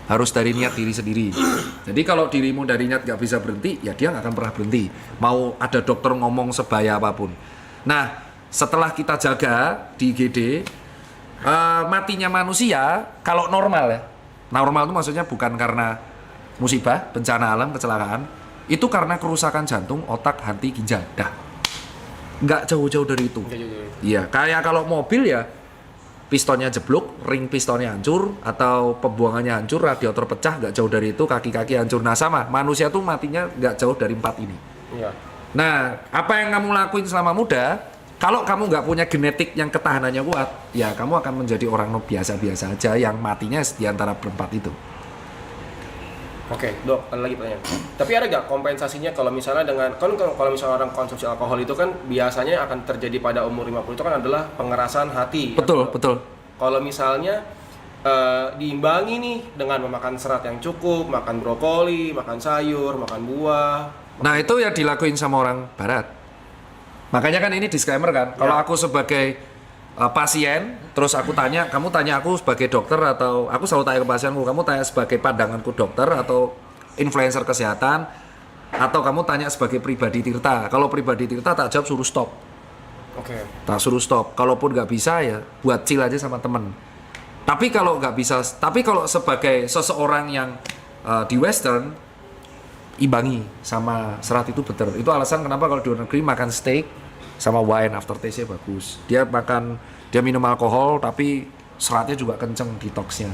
Harus dari niat diri sendiri. Jadi kalau dirimu dari niat nggak bisa berhenti, ya dia nggak akan pernah berhenti. Mau ada dokter ngomong sebaya apapun. Nah, setelah kita jaga di IGD, matinya manusia kalau normal ya. Normal itu maksudnya bukan karena musibah, bencana alam, kecelakaan. Itu karena kerusakan jantung, otak, hati, ginjal. Dah. Nggak jauh-jauh dari itu. Iya, kayak kalau mobil ya pistonnya jeblok, ring pistonnya hancur, atau pembuangannya hancur, radiator pecah, nggak jauh dari itu, kaki-kaki hancur. Nah sama, manusia tuh matinya nggak jauh dari 4 ini. Iya. Nah, apa yang kamu lakuin selama muda, kalau kamu nggak punya genetik yang ketahanannya kuat, ya kamu akan menjadi orang biasa-biasa aja yang matinya di antara berempat itu. Oke, dok, ada lagi pertanyaan. Tapi ada nggak kompensasinya kalau misalnya dengan, kan kalau misalnya orang konsumsi alkohol itu kan biasanya akan terjadi pada umur 50 itu kan adalah pengerasan hati. Betul, ya, betul. Kalau misalnya diimbangi nih dengan memakan serat yang cukup, makan brokoli, makan sayur, makan buah. Nah, itu ya dilakuin sama orang barat. Makanya kan ini disclaimer kan, kalau aku sebagai pasien, terus aku tanya, kamu tanya aku sebagai dokter atau aku selalu tanya ke pasienku, kamu tanya sebagai pandanganku dokter atau influencer kesehatan, atau kamu tanya sebagai pribadi Tirta. Kalau pribadi Tirta tak jawab suruh stop. Oke. Tak suruh stop. Kalaupun nggak bisa ya buat chill aja sama temen. Tapi kalau nggak bisa, tapi kalau sebagai seseorang yang di Western, imbangi sama serat itu better. Itu alasan kenapa kalau di luar negeri makan steak sama wine aftertaste-nya bagus. Dia minum alkohol tapi seratnya juga kenceng detoxnya.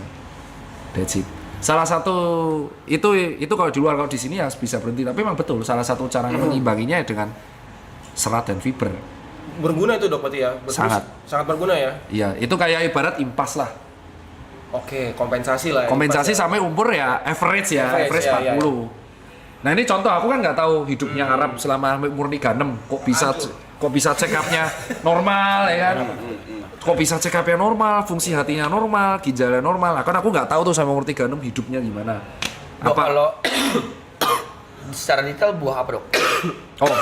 That's it. Salah satu itu kalau di luar, kalau di sini ya bisa berhenti. Tapi memang betul salah satu cara mengimbanginya dengan serat dan fiber. Berguna itu dok berarti ya? Sangat berguna ya? Iya, itu kayak ibarat impas lah. Oke, kompensasi lah ya. Kompensasi Impas ya. sampai umur ya average ya, average ya, 40. ya. Nah ini contoh, aku kan nggak tahu hidupnya Arab selama umur 36, kok bisa check up-nya normal ya kan? Kok bisa check up-nya normal, fungsi hatinya normal, ginjalnya normal. Nah, kan aku nggak tahu tuh sampai umur 36 hidupnya gimana. Dok, kalau secara detail buah apa dok? Oh,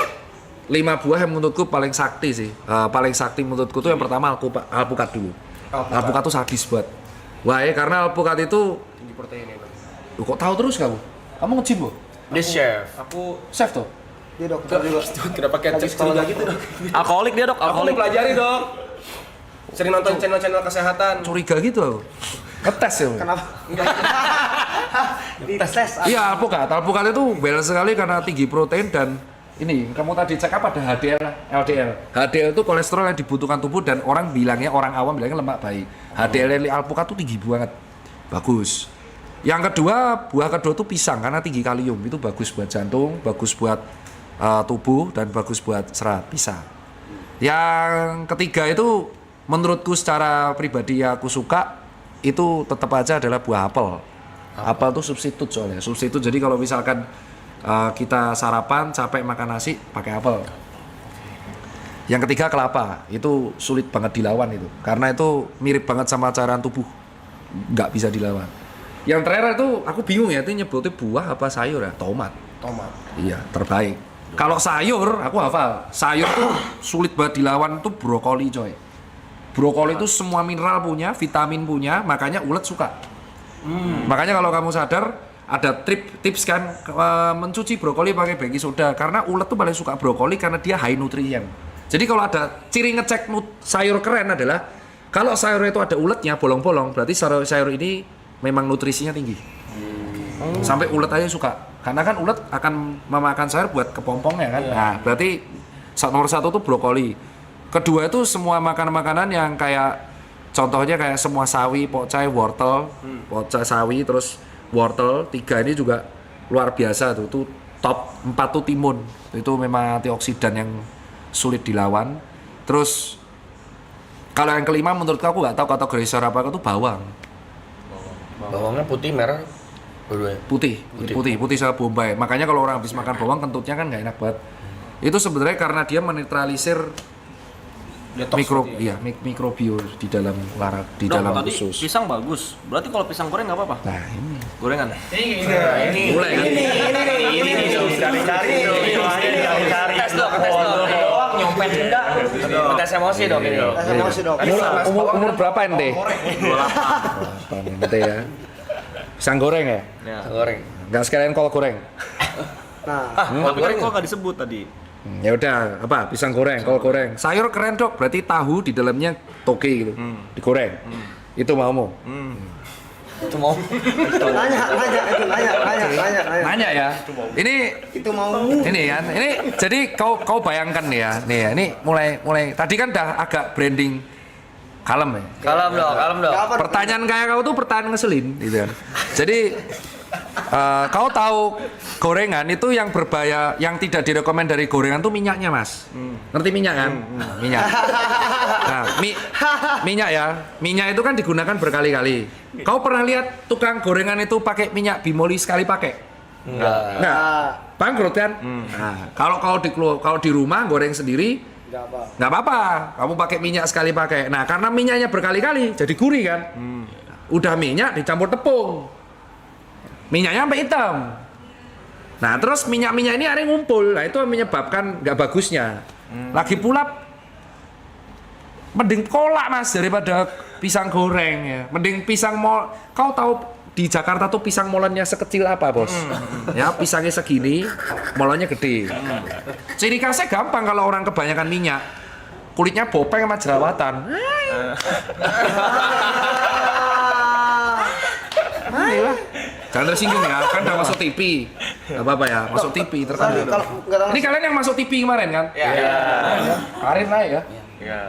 5 buah yang menurutku paling sakti sih. Paling sakti menurutku tuh yang pertama alpukat dulu. Alpukat tuh sadis buat. Wah ya, karena alpukat itu Tinggi protein ya dok. Loh, kok tahu terus kamu? Kamu nge-gym Bu? Dia chef. Aku Chef tuh? Iya dok, kita juga. kenapa kayak curiga gitu dok? Alkoholik dia dok, Aku alkoholik. pelajari dok. Sering nonton channel-channel kesehatan. Curiga gitu aku. Ngetes ya? Bu? Kenapa? Di tes. Iya, alpukat itu balance sekali karena tinggi protein dan ini kamu tadi cek apa ada HDL, LDL. HDL itu kolesterol yang dibutuhkan tubuh dan orang awam bilangnya lemak baik. HDL alpukat tuh tinggi banget, bagus. Yang kedua, buah kedua tuh pisang karena tinggi kalium, itu bagus buat jantung, bagus buat tubuh dan bagus buat serat, pisang. Yang ketiga itu menurutku secara pribadi yang aku suka itu tetap aja adalah buah apel. Apel tuh substitut soalnya, substitut. Jadi kalau misalkan kita sarapan capek makan nasi pakai apel. Yang ketiga kelapa, itu sulit banget dilawan itu, karena itu mirip banget sama cairan tubuh, nggak bisa dilawan. Yang terakhir itu aku bingung ya, itu nyebutnya buah apa sayur ya? Tomat. Iya, terbaik. Kalau sayur, aku hafal. Sayur tuh sulit banget dilawan tuh brokoli coy. Brokoli itu semua mineral punya, vitamin punya, makanya ulet suka. Makanya kalau kamu sadar, ada tips kan mencuci brokoli pakai baking soda, karena ulet tuh paling suka brokoli karena dia high nutrien. Jadi kalau ada ciri ngecek sayur keren adalah kalau sayur itu ada uletnya bolong-bolong, berarti sayur ini memang nutrisinya tinggi. Sampai ulet aja suka. Karena kan ulet akan memakan sayur buat kepompongnya kan. Nah, berarti nomor 1 tuh brokoli. Kedua itu semua makanan-makanan yang kayak contohnya kayak semua sawi, pokcai, wortel, pokcai sawi terus wortel. 3 ini juga luar biasa tuh. Itu top 4 tuh timun. Itu memang antioksidan yang sulit dilawan. Terus kalau yang kelima menurutku aku nggak tahu kategori sayur apa itu bawang. Bawangnya putih, merah, dua-duanya. Putih sama bombay. Makanya kalau orang habis makan bawang kentutnya kan nggak enak banget. Itu sebenarnya karena dia menetralisir mikrobio di dalam di Dok, dalam tadi usus. pisang bagus. Berarti kalau pisang goreng nggak apa-apa? Nah ini Gorengan. mulai kan? Tes dok. Doang nyopet enggak? Tes emosi dok ini. Emosi dok. Umur berapa ente? 28. Ente ya. Pisang goreng ya? Ya. Goreng. Nggak sekalian kol goreng. Nah, Kol goreng kok nggak disebut tadi? Ya udah, apa? Pisang goreng, kol goreng. Sayur keren dok, berarti tahu di dalamnya toge gitu, digoreng. Itu maumu? Itu mau. Nanya ya. Ini Itu mau. ini kan, ini jadi kau bayangkan nih ya, nih ya, ini mulai tadi kan udah agak branding kalem ya. Kalem dong. Pertanyaan kayak kau tuh pertanyaan ngeselin gitu kan. Jadi kau tahu gorengan itu yang berbahaya, yang tidak direkomend dari gorengan tuh minyaknya mas. Ngerti minyak kan? Minyak. Nah, minyak ya. Minyak itu kan digunakan berkali-kali. Kau pernah lihat tukang gorengan itu pakai minyak bimoli sekali pakai? Enggak. Bangkrut kan? Nah, kalau di rumah goreng sendiri nggak apa-apa. Kamu pakai minyak sekali pakai. Nah, karena minyaknya berkali-kali jadi gurih kan? Udah minyak dicampur tepung. Minyaknya sampai hitam. Nah, terus minyak-minyak ini ada yang ngumpul. Nah, itu menyebabkan nggak bagusnya. Lagi pula mending kolak mas daripada pisang goreng ya. Mending pisang mol. Kau tahu di Jakarta tuh pisang molennya sekecil apa bos? Ya pisangnya segini, molennya gede. Ciri khasnya gampang kalau orang kebanyakan minyak, kulitnya bopeng sama jerawatan. Jangan tersinggung ya, kan udah masuk TV. Gak apa-apa ya, masuk TV terkenal. Ini kalian yang masuk TV kemarin kan? Iya. Karir naik ya? Iya.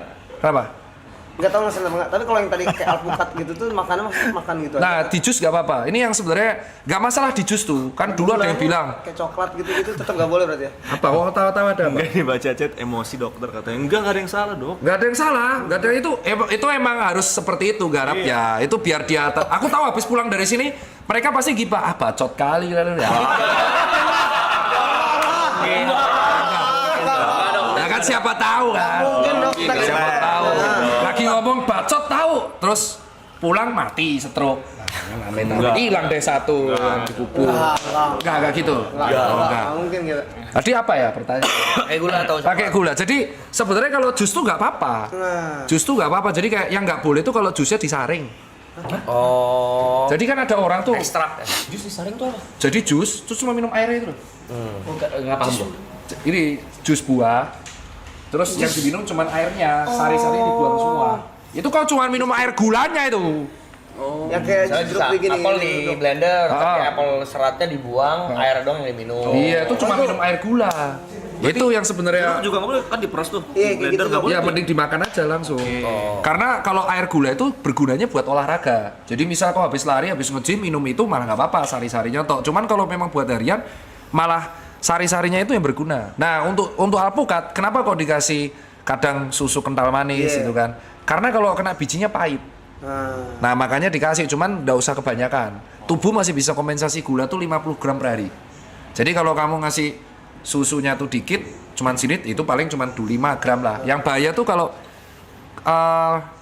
Kenapa? Enggak tahu masalah enggak, tapi kalau yang tadi kayak alpukat gitu tuh makannya makan gitu aja. Nah, di jus gak apa-apa. Ini yang sebenarnya gak masalah di jus tuh. Kan dulu ada yang bilang, kayak coklat gitu-gitu tetap enggak boleh berarti ya. apa? Oh, tawa-tawa ada apa? Enggak nih baca chat emosi dokter katanya. Enggak ada yang salah, Dok. Gak ada yang salah, gak ada itu emang harus seperti itu garap ya. Itu biar dia aku tahu habis pulang dari sini mereka pasti gibah, bacot kali lalu ya. Ya kan siapa tahu kan. Mungkin dok. Siapa tahu. Lagi ngomong bacot tahu, terus pulang mati stroke. Nah, hilang deh satu yang dikubur. Enggak gitu. Enggak. Mungkin gitu. Tadi apa ya pertanyaan? Gula atau Pakai gula. Jadi sebenarnya kalau jus tuh nggak apa-apa. Jus tuh nggak apa-apa. Jadi kayak yang nggak boleh tuh kalau jusnya disaring. Oh. Jadi kan ada orang tuh. Ekstrak. Jus disaring tuh apa? Jadi jus terus cuma minum airnya itu loh. Enggak paham gua. Ini jus buah. Terus yang diminum cuma airnya, sari-sarinya dibuang semua. Itu kalau cuma minum air gulanya itu. Yang kayak jeruk begini. Apel di blender, tapi Ah. apel seratnya dibuang, air dong yang diminum. Iya, itu cuma minum air gula. Itu yang sebenarnya Juga nggak boleh kan diperas tuh. Iya, kayak Blender gitu. nggak boleh. ya mending dimakan aja langsung. Karena kalau air gula itu bergunanya buat olahraga. Jadi misal kau habis lari, habis nge-gym minum itu malah nggak apa-apa, sari-sarinya tok. Cuman kalau memang buat harian malah sari-sarinya itu yang berguna. Nah, untuk alpukat, kenapa kok dikasih kadang susu kental manis gitu kan? Karena kalau kena bijinya pahit. Nah, makanya dikasih, cuman nggak usah kebanyakan. Tubuh masih bisa kompensasi gula tuh 50 gram per hari. Jadi kalau kamu ngasih susunya tuh dikit, cuman sinit, itu paling cuman 5 gram lah. Yang bahaya tuh kalau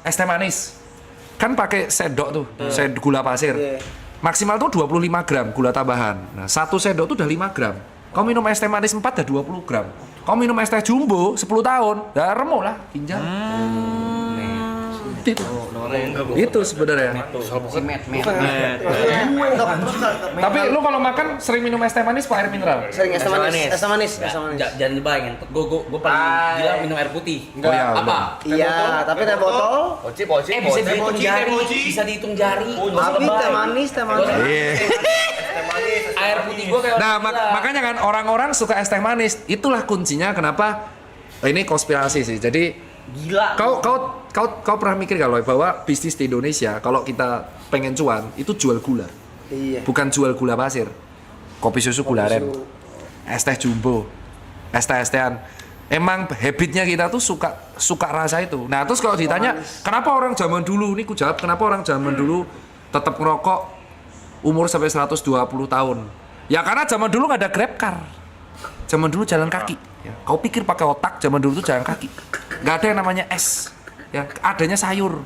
es teh manis. Kan pakai sendok tuh, gula pasir. Maksimal tuh 25 gram gula tambahan. Nah, satu sendok tuh udah 5 gram. Kau minum es teh manis 4 udah 20 gram. Kau minum es teh jumbo 10 tahun, udah remuk lah ginjal. Itu sebenarnya. Tapi lu kalau makan sering minum es teh manis apa air mineral? Sering es teh manis. Es teh manis. Es teh manis. Jangan dibayangin. Gue paling gila minum air putih. Oh ya, Apa? Iya, tapi teh botol. Poci. Bisa dihitung jari. Bisa dihitung jari. Tapi teh manis, teh manis. Air putih gue kayak Nah, orang gila. makanya kan orang-orang suka es teh manis. Itulah kuncinya kenapa ini konspirasi sih. Jadi Gila. kau pernah mikir kalau bahwa bisnis di Indonesia kalau kita pengen cuan itu jual gula. Iya. Bukan jual gula pasir. Kopi susu gula aren. Es teh jumbo. Es teh-tehan. Emang habitnya kita tuh suka rasa itu. Nah, terus kalau ditanya, kenapa orang zaman dulu, ini ku jawab, kenapa orang zaman dulu tetap ngerokok umur sampai 120 tahun? Ya karena zaman dulu nggak ada Grab car. Zaman dulu jalan kaki. Ya, kau pikir pakai otak, zaman dulu tuh jalan kaki. Nggak ada yang namanya es. Ya, adanya sayur.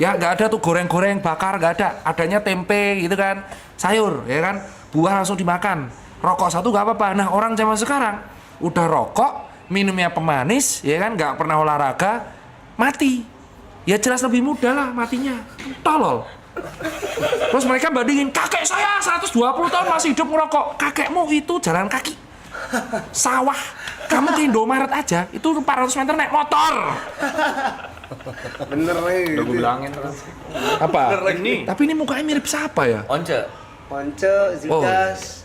Ya, nggak ada tuh goreng-goreng, bakar, nggak ada. Adanya tempe gitu kan, sayur, ya kan. Buah langsung dimakan. Rokok satu nggak apa-apa. Nah, orang zaman sekarang udah rokok, minumnya pemanis, ya kan, nggak pernah olahraga, mati. Ya jelas lebih mudah lah matinya. Tolol. Terus mereka bandingin, kakek saya 120 tahun masih hidup ngerokok. Kakekmu itu jalan kaki. Sawah. Kamu ke Indomaret aja, itu 400 meter naik motor. Bener nih. Udah gue bilangin terus. Apa? Ini. Tapi ini mukanya mirip siapa ya? Once. Ponce, Zidas.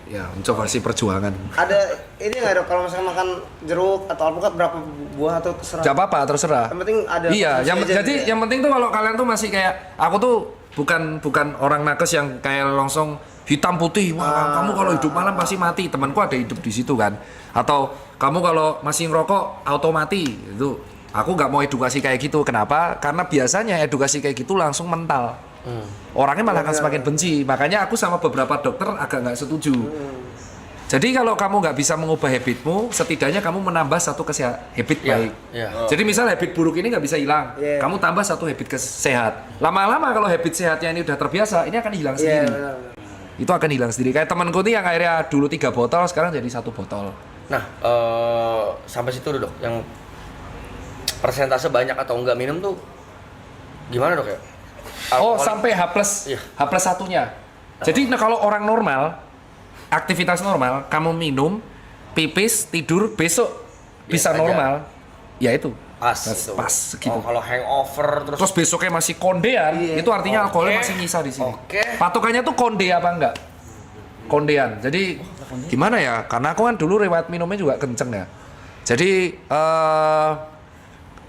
Ya, coba sih perjuangan. Ada ini nggak dok kalau misalnya makan jeruk atau alpukat berapa buah atau terserah? Gak apa-apa, terserah. Yang penting ada. Iya, konsumsi aja jadi gitu ya? yang penting tuh kalau kalian tuh masih kayak aku tuh bukan orang nakes yang kayak langsung hitam putih. Wah, kamu kalau hidup malam pasti mati. Temanku ada hidup di situ kan. Atau kamu kalau masih ngerokok auto mati. Itu aku nggak mau edukasi kayak gitu. Kenapa? Karena biasanya edukasi kayak gitu langsung mental. Orangnya malah akan semakin benci. Makanya aku sama beberapa dokter agak nggak setuju. Jadi kalau kamu nggak bisa mengubah habitmu, setidaknya kamu menambah satu habit baik. Iya. Jadi misal habit buruk ini nggak bisa hilang, Iya. kamu tambah satu habit sehat. Lama-lama kalau habit sehatnya ini udah terbiasa, ini akan hilang Iya, sendiri. benar. Itu akan hilang sendiri. Kayak temanku nih yang akhirnya dulu 3 botol, sekarang jadi 1 botol. Nah, sampai situ dulu, Dok. Yang persentase banyak atau enggak minum tuh gimana, Dok ya? Oh, Alkohol- sampai Iya. H+1-nya. Jadi kalau orang normal, aktivitas normal, kamu minum, pipis, tidur, besok bisa aja. normal. Ya itu. pas, Pas segitu. Oh, kalau hangover terus Terus besoknya masih kondean, itu artinya Oke. alkoholnya masih nyisa di sini. Oke. Patokannya tuh konde apa enggak? Kondean. Jadi gimana ya? Karena aku kan dulu riwayat minumnya juga kenceng ya. Jadi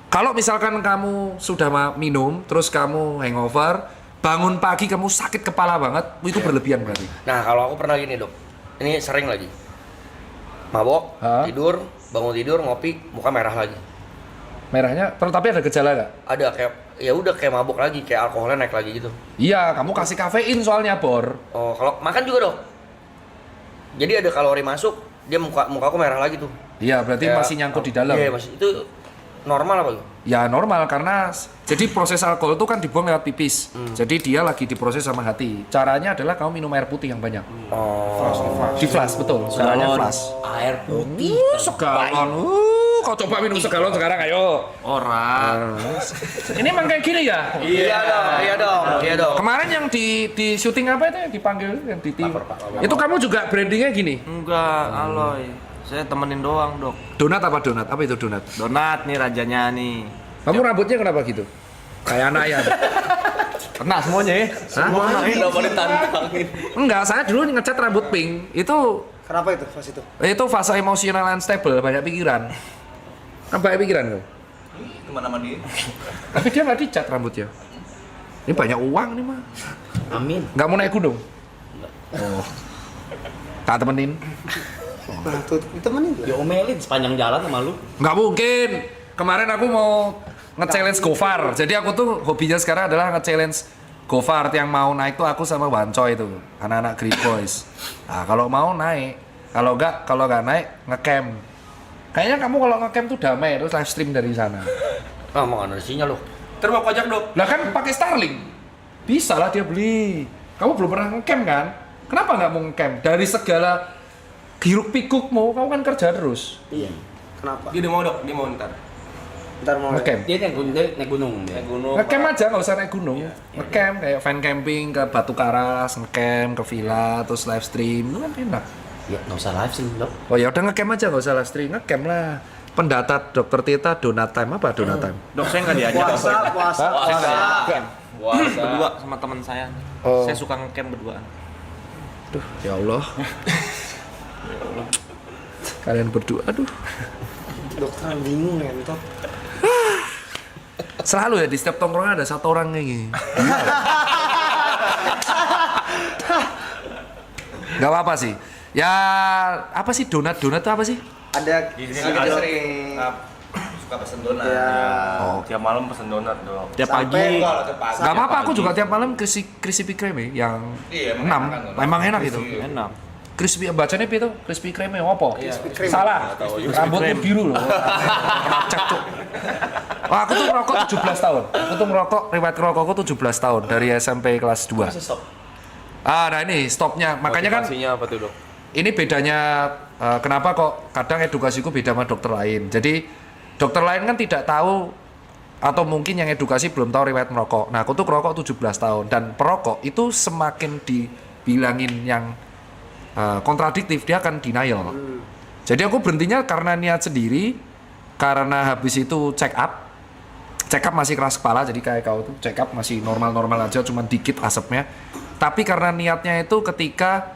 kalau misalkan kamu sudah minum, terus kamu hangover, bangun pagi kamu sakit kepala banget, itu berlebihan berarti. Nah, kalau aku pernah gini, Dok. Ini sering lagi. Mabok, Hah? tidur, bangun tidur, ngopi, muka merah lagi. Merahnya, tapi ada gejala nggak? Ada kayak ya udah kayak mabok lagi, kayak alkoholnya naik lagi gitu. Iya, kamu kasih kafein soalnya, Bor. Oh, kalau makan juga, Dok. Jadi ada kalori masuk, dia muka aku merah lagi tuh. Iya, berarti Kayak- masih nyangkut di dalam. Iya, masih. Itu normal apa tuh? Ya normal karena jadi proses alkohol itu kan dibuang lewat pipis. Jadi dia lagi diproses sama hati. Caranya adalah kamu minum air putih yang banyak. Oh. Di flash betul. Caranya flash. Air putih. Segalon. Kau coba minum segalon sekarang ayo. Orang. Ini emang kayak gini ya? Iya dong, iya dong, iya dong. Kemarin yang di syuting apa itu yang dipanggil yang di tim? Itu kamu juga brandingnya gini. Enggak, Aloy. Saya temenin doang, Dok. Donat apa donat? Apa itu donat? Donat nih rajanya nih. Kamu rambutnya kenapa gitu? Kayak anak ayam. Kena semuanya ya? Hah? Udah mau ditantangin. Enggak, saya dulu ngecat rambut pink. Itu Kenapa itu pas itu? fase emosional unstable, banyak pikiran. Kan banyak pikiran kau. Kemana sama dia? Tapi dia nggak dicat rambutnya. Ini banyak uang nih mah. Amin. Nggak mau naik gunung. Oh. Tak temenin. Nah, tuh ditemenin gua. Diomelin sepanjang jalan sama lu. Nggak mungkin. Kemarin aku mau nge-challenge Gofar. Jadi aku tuh hobinya sekarang adalah nge-challenge Gofar. Yang mau naik tuh aku sama Wancoy itu, anak-anak Great Boys. Nah, kalau mau naik, kalau nggak naik nge-camp. Kayaknya kamu kalau nge-camp tuh damai, terus live stream dari sana. Ah, mau ada sinyal loh. Terima pajak dok. Lah kan pakai Starlink. Bisa lah dia beli. Kamu belum pernah nge-camp kan? Kenapa nggak mau nge-camp? Dari segala hiruk pikukmu, kamu kan kerja terus. Iya. Kenapa? Dia mau dok, dia mau ntar. Ntar mau. Nge-camp. Dia naik gunung. Dia. Nge-camp aja nggak usah naik gunung. Nge-camp kayak fan camping ke Batu Karas, nge-camp ke villa, terus live stream, itu kan enak. Ya nggak usah live sih, Dok. Oh ya udah nge-camp aja nggak usah live stream, nge-camp lah. Pendata Dokter Tita Donat Time apa Donat Time? Dok, saya nggak diajak. Puasa. Berdua sama teman saya. Oh. Saya suka ngecamp berduaan. Aduh, ya Allah. Kalian berdua, aduh. Dokter bingung ya, entot. Selalu ya di setiap tongkrongan ada satu orang kayak gini. Gak apa-apa sih. Ya apa sih donat itu apa sih? Ada Ada sering suka pesen donat. ya. Oh. Tiap malam pesen donat, Dok. Tiap Sampai pagi. Enggak lah, tiap pagi. Gak apa-apa, aku juga tiap malam crispy kreme yang Iya, emang 6. enak kan, Memang enak itu. Enak. Crispy bacanya apa itu? Crispy kreme apa? kreme. Salah. Rambutnya biru loh. Cek tuh. Wah, aku tuh merokok 17 tahun. Aku tuh merokok, riwayat rokokku 17 tahun dari SMP kelas 2. Masih stop. Nah ini stopnya. Makanya kan Motivasinya apa tuh dok? ini bedanya kenapa kok kadang edukasiku beda sama dokter lain. Jadi dokter lain kan tidak tahu atau mungkin yang edukasi belum tahu riwayat merokok. Nah, aku tuh merokok 17 tahun dan perokok itu semakin dibilangin yang kontradiktif, dia akan denial. Jadi aku berhentinya karena niat sendiri, karena habis itu check up masih keras kepala, jadi kayak kau tuh check up masih normal-normal aja, cuma dikit asapnya. Tapi karena niatnya itu ketika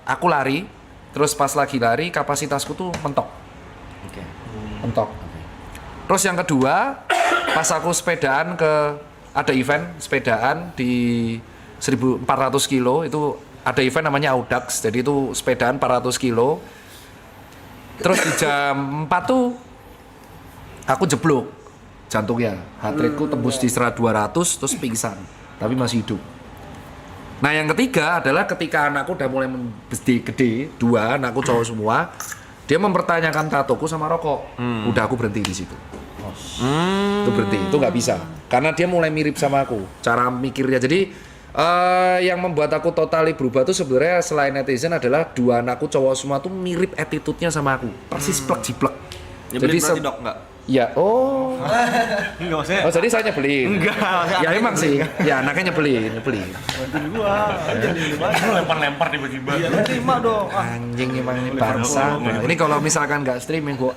aku lari, terus pas lagi lari kapasitasku tuh mentok. Mentok. Terus yang kedua, pas aku sepedaan ada event sepedaan di 1400 kilo, itu ada event namanya Audax, jadi itu sepedaan 400 kilo. Terus di jam 4 tuh aku jeblok jantungnya, heart rate-ku tembus di 200, terus pingsan, tapi masih hidup. Nah yang ketiga adalah ketika anakku udah mulai gede, 2 anakku cowok semua, dia mempertanyakan tatoku sama rokok. Udah aku berhenti di situ. Itu berhenti, itu nggak bisa, karena dia mulai mirip sama aku, cara mikirnya. Jadi yang membuat aku totali berubah tuh sebenarnya selain netizen adalah 2 anakku cowok semua tuh mirip attitude-nya sama aku, persis plek-jiplek. Nyebelin berarti dok nggak? Ya, Enggak maksudnya. oh jadi saya nyebelin. Enggak, maksudnya Ya emang sih, ya anaknya nyebelin. Lempar-lempar tiba-tiba. Terima dong. Anjing emang ini bangsa. Nah, ini kalau misalkan nggak streaming gua,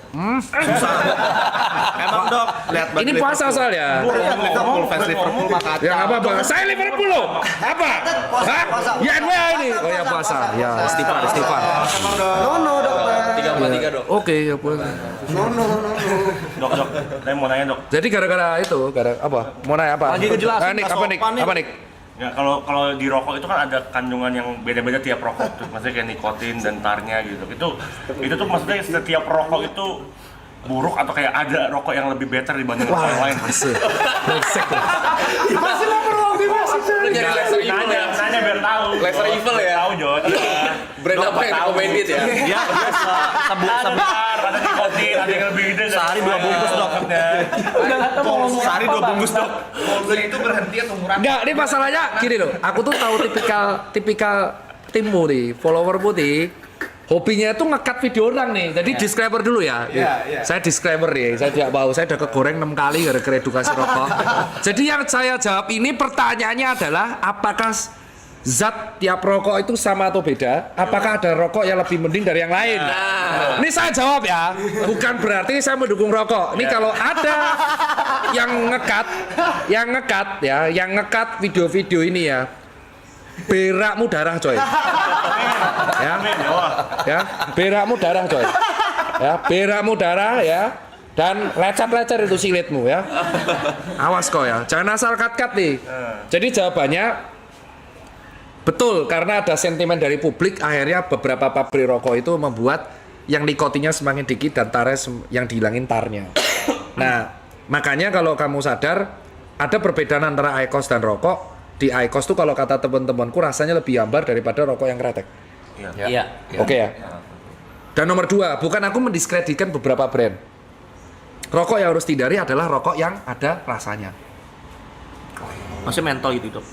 Emang dok, lihat ini puasa soalnya. Liverpool, fans Liverpool maka Ya apa bang? Saya Liverpool loh. Apa? Hah? Ya NWA ini. Oh ya puasa. Ya istighfar. No dokter. 343 dok. Oke ya puasa. No. Dok, saya mau nanya dok. Jadi gara-gara itu, apa? Mau nanya apa? Lagi ngejelasin, Nik, Kak apa Nik? Sopan, Nik. Apa Nik? Ya kalau di rokok itu kan ada kandungan yang beda-beda tiap rokok tuh, maksudnya kayak nikotin dan tarnya gitu. Itu tuh maksudnya setiap rokok itu buruk atau kayak ada rokok yang lebih better dibanding rokok yang lain? Brengsek. Masih mau beruang di masih. Nyari laser evil ya. Nanya biar tahu. Laser evil ya? Tahu Jod. Brand apa yang recommended ya? Dia Ada nikotin, ada yang lebih gede. Sehari 2 bungkus dok. Sehari 2 bungkus dok. Golden itu berhenti atau murah? Enggak, ini masalahnya gini loh. Aku tuh tahu tipikal timmu nih, follower putih. Hobinya itu nge-cut video orang nih. Jadi disclaimer dulu ya. Saya disclaimer nih. Saya tidak mau. Saya udah kegoreng 6 kali gara-gara edukasi rokok. Jadi yang saya jawab ini pertanyaannya adalah apakah zat tiap rokok itu sama atau beda? Apakah ada rokok yang lebih mending dari yang lain? Ini saya jawab ya. Bukan berarti saya mendukung rokok. Ini kalau ada yang nge-cut video-video ini ya. Berakmu darah coy. Ya, berakmu darah coy. Ya, berakmu darah ya. Dan lecet-lecet itu silitmu ya. Awas kok ya, jangan asal cut-cut nih. Jadi jawabannya betul, karena ada sentimen dari publik, akhirnya beberapa pabrik rokok itu membuat yang nikotinnya semakin dikit dan tarnya yang dihilangin tarnya. Nah, makanya kalau kamu sadar ada perbedaan antara IQOS dan rokok. Di IQOS tuh kalau kata teman-temanku rasanya lebih hambar daripada rokok yang kretek. Iya. Oke ya. Dan nomor 2, bukan aku mendiskreditkan beberapa brand. Rokok yang harus dihindari adalah rokok yang ada rasanya. Maksudnya mentol gitu dok?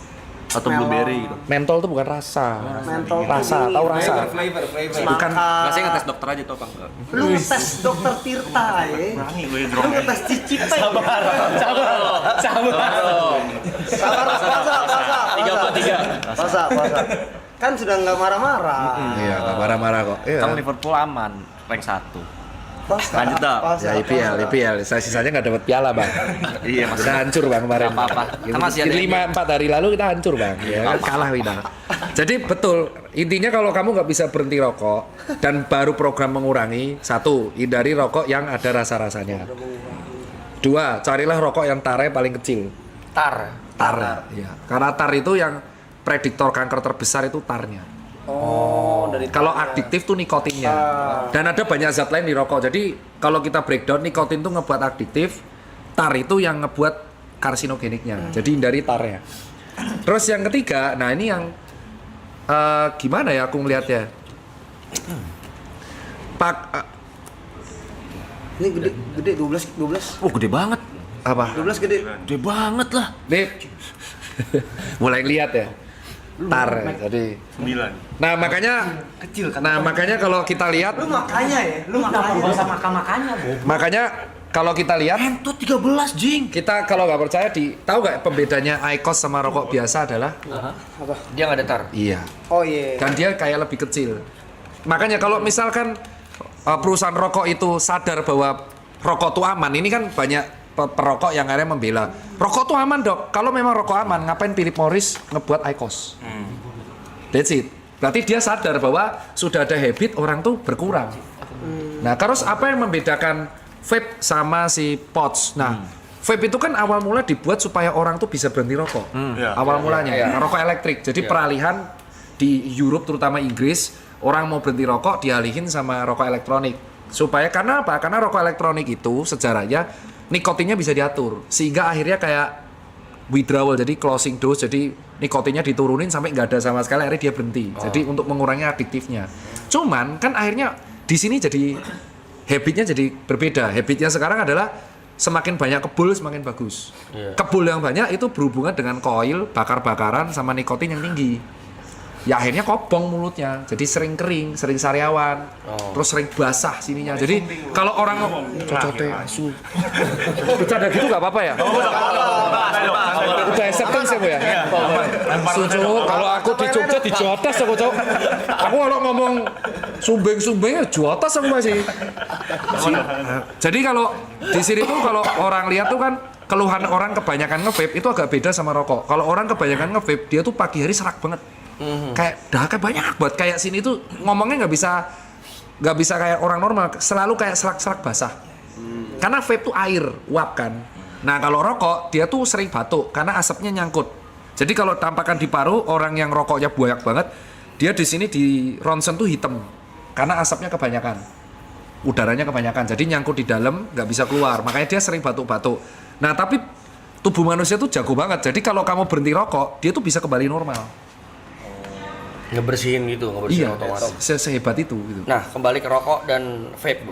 Atau blueberry gitu? Mentol tuh bukan rasa. Mentol Rasa, tahu rasa? Flavor. Bukan. Masih ngetes dokter aja tuh bang. Lu tes dokter Tirta ya. Berani gue Lu drone. tes cicip ya. Sabar. 343. Puasa. Kan sudah nggak marah-marah. Iya, nggak marah-marah kok. Iya. Kan Liverpool aman, rank 1. Puasa. Lanjut, Dok. Puasa. Ya IPL. Saya sisanya nggak dapat piala bang. Iya Kita hancur bang kemarin. Nggak apa-apa. Kan masih ada 5-4 hari lalu kita hancur bang. Ya kan kalah kita. Jadi betul. Intinya kalau kamu nggak bisa berhenti rokok dan baru program mengurangi, 1, hindari rokok yang ada rasa-rasanya. 2, carilah rokok yang tarnya paling kecil. Tar. Ya. Karena tar itu yang prediktor kanker terbesar itu tarnya. Oh, dari Kalau adiktif tuh nikotinnya. Dan ada banyak zat lain di rokok. Jadi kalau kita breakdown, nikotin tuh ngebuat adiktif, tar itu yang ngebuat karsinogeniknya. Jadi hindari tarnya. Terus yang ketiga, nah ini yang gimana ya aku ngelihatnya? ini gede 12. Oh gede banget. Apa? 12 gede. Gede banget lah. Nih, mulai lihat ya. Tar, jadi. 9. Nah makanya kecil kan. Nah makanya kalau kita lihat, Lu makanya. Enggak usah makan-makannya, Bu. makanya kalau kita lihat Entut 13 jing. kita kalau nggak percaya tahu nggak pembedanya IQOS sama rokok biasa adalah Dia nggak ada tar. iya. Oh iya. Dan dia kayak lebih kecil. Makanya kalau misalkan perusahaan rokok itu sadar bahwa rokok itu aman, ini kan banyak perokok yang akhirnya membela. Rokok itu aman dok, kalau memang rokok aman, ngapain Philip Morris ngebuat IQOS? That's it. Berarti dia sadar bahwa sudah ada habit orang tuh berkurang. Nah terus apa yang membedakan vape sama si pods? Nah vape itu kan awal mula dibuat supaya orang tuh bisa berhenti rokok. Awal mulanya rokok elektrik. Jadi peralihan di Europe terutama Inggris, orang mau berhenti rokok dialihin sama rokok elektronik. Supaya karena apa? Karena rokok elektronik itu sejarahnya nikotinnya bisa diatur sehingga akhirnya kayak withdrawal, jadi closing dose, jadi nikotinnya diturunin sampai nggak ada sama sekali, akhirnya dia berhenti. Jadi untuk mengurangi adiktifnya. Cuman kan akhirnya di sini jadi habitnya jadi berbeda. Habitnya sekarang adalah semakin banyak kebul semakin bagus. Kebul yang banyak itu berhubungan dengan koil, bakar-bakaran sama nikotin yang tinggi. Ya akhirnya kobong mulutnya, jadi sering kering, sering sariawan, terus sering basah sininya. Jadi kalau orang cocote asu, bercanda gitu nggak apa-apa ya? Udah acceptance ya bu ya? Sucu, kalau aku di Jogja di Jotas aku cok. Aku kalau ngomong sumbeng-sumbeng ya Jotas aku masih. Jadi kalau di sini tuh kalau orang lihat tuh kan keluhan orang kebanyakan nge-vape itu agak beda sama rokok. Kalau orang kebanyakan nge-vape dia tuh pagi hari serak banget. Kayak banyak buat kayak sini tuh ngomongnya nggak bisa kayak orang normal, selalu kayak serak-serak basah. Karena vape tuh air uap kan. Nah kalau rokok dia tuh sering batuk karena asapnya nyangkut. Jadi kalau tampakan di paru orang yang rokoknya banyak banget, dia di sini di ronsen tuh hitam karena asapnya kebanyakan, udaranya kebanyakan. Jadi nyangkut di dalam nggak bisa keluar. Makanya dia sering batuk-batuk. Nah tapi tubuh manusia tuh jago banget. Jadi kalau kamu berhenti rokok, dia tuh bisa kembali normal. Ngebersihin Iya, otomatis. sehebat itu gitu. Nah, kembali ke rokok dan vape, Bu.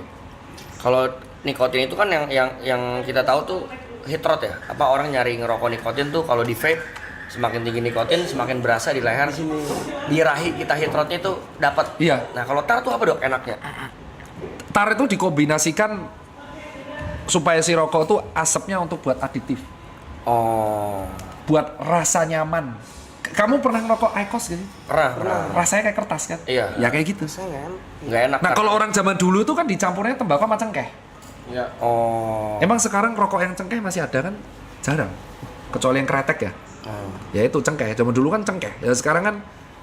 Kalau nikotin itu kan yang kita tahu tuh heat rot ya. Apa orang nyari ngerokok nikotin tuh kalau di vape semakin tinggi nikotin semakin berasa di leher sini. Di rahi kita heat rotnya itu dapat. Iya. Nah, kalau tar tuh apa dok enaknya? Tar itu dikombinasikan supaya si rokok tuh asapnya untuk buat adiktif. Oh. Buat rasa nyaman. Kamu pernah ngerokok IQOS gak sih? Pernah. Rasanya kayak kertas kan? Iya. Ya kayak gitu. Nggak enak. Nah kalau orang zaman dulu itu kan dicampurnya tembakau sama cengkeh. Iya. Oh. Emang sekarang rokok yang cengkeh masih ada kan? Jarang. Kecuali yang kretek ya. Ya itu cengkeh. Zaman dulu kan cengkeh. Ya sekarang kan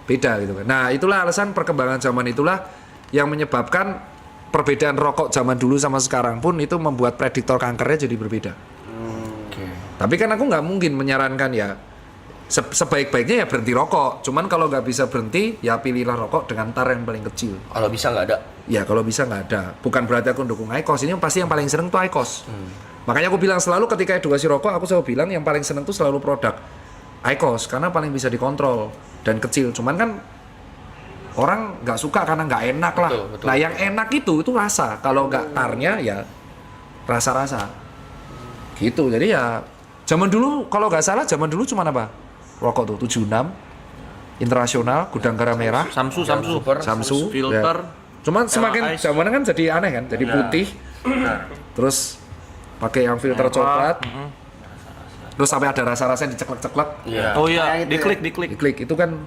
beda gitu kan. Nah itulah alasan perkembangan zaman itulah yang menyebabkan perbedaan rokok zaman dulu sama sekarang pun itu membuat prediktor kankernya jadi berbeda. Tapi kan aku nggak mungkin menyarankan ya sebaik-baiknya ya berhenti rokok. Cuman kalau nggak bisa berhenti, ya pilihlah rokok dengan tar yang paling kecil. Kalau bisa nggak ada. Ya kalau bisa nggak ada. Bukan berarti aku dukung IQOS. Ini pasti yang paling seneng tuh IQOS. Makanya aku bilang selalu ketika edukasi rokok, aku selalu bilang yang paling seneng tuh selalu produk IQOS karena paling bisa dikontrol dan kecil. Cuman kan orang nggak suka karena nggak enak lah. Betul, nah yang enak itu rasa. Kalau nggak tarnya ya rasa-rasa. Gitu. Jadi ya zaman dulu kalau nggak salah zaman dulu cuma apa? Rokok tuh 76 internasional gudang garam merah Samsu. ya. Filter. Cuman semakin Ice. zamannya kan jadi aneh kan, jadi putih terus pakai yang filter coklat terus sampai ada rasa-rasa yang diceklek-ceklek Oh iya, diklik. diklik itu kan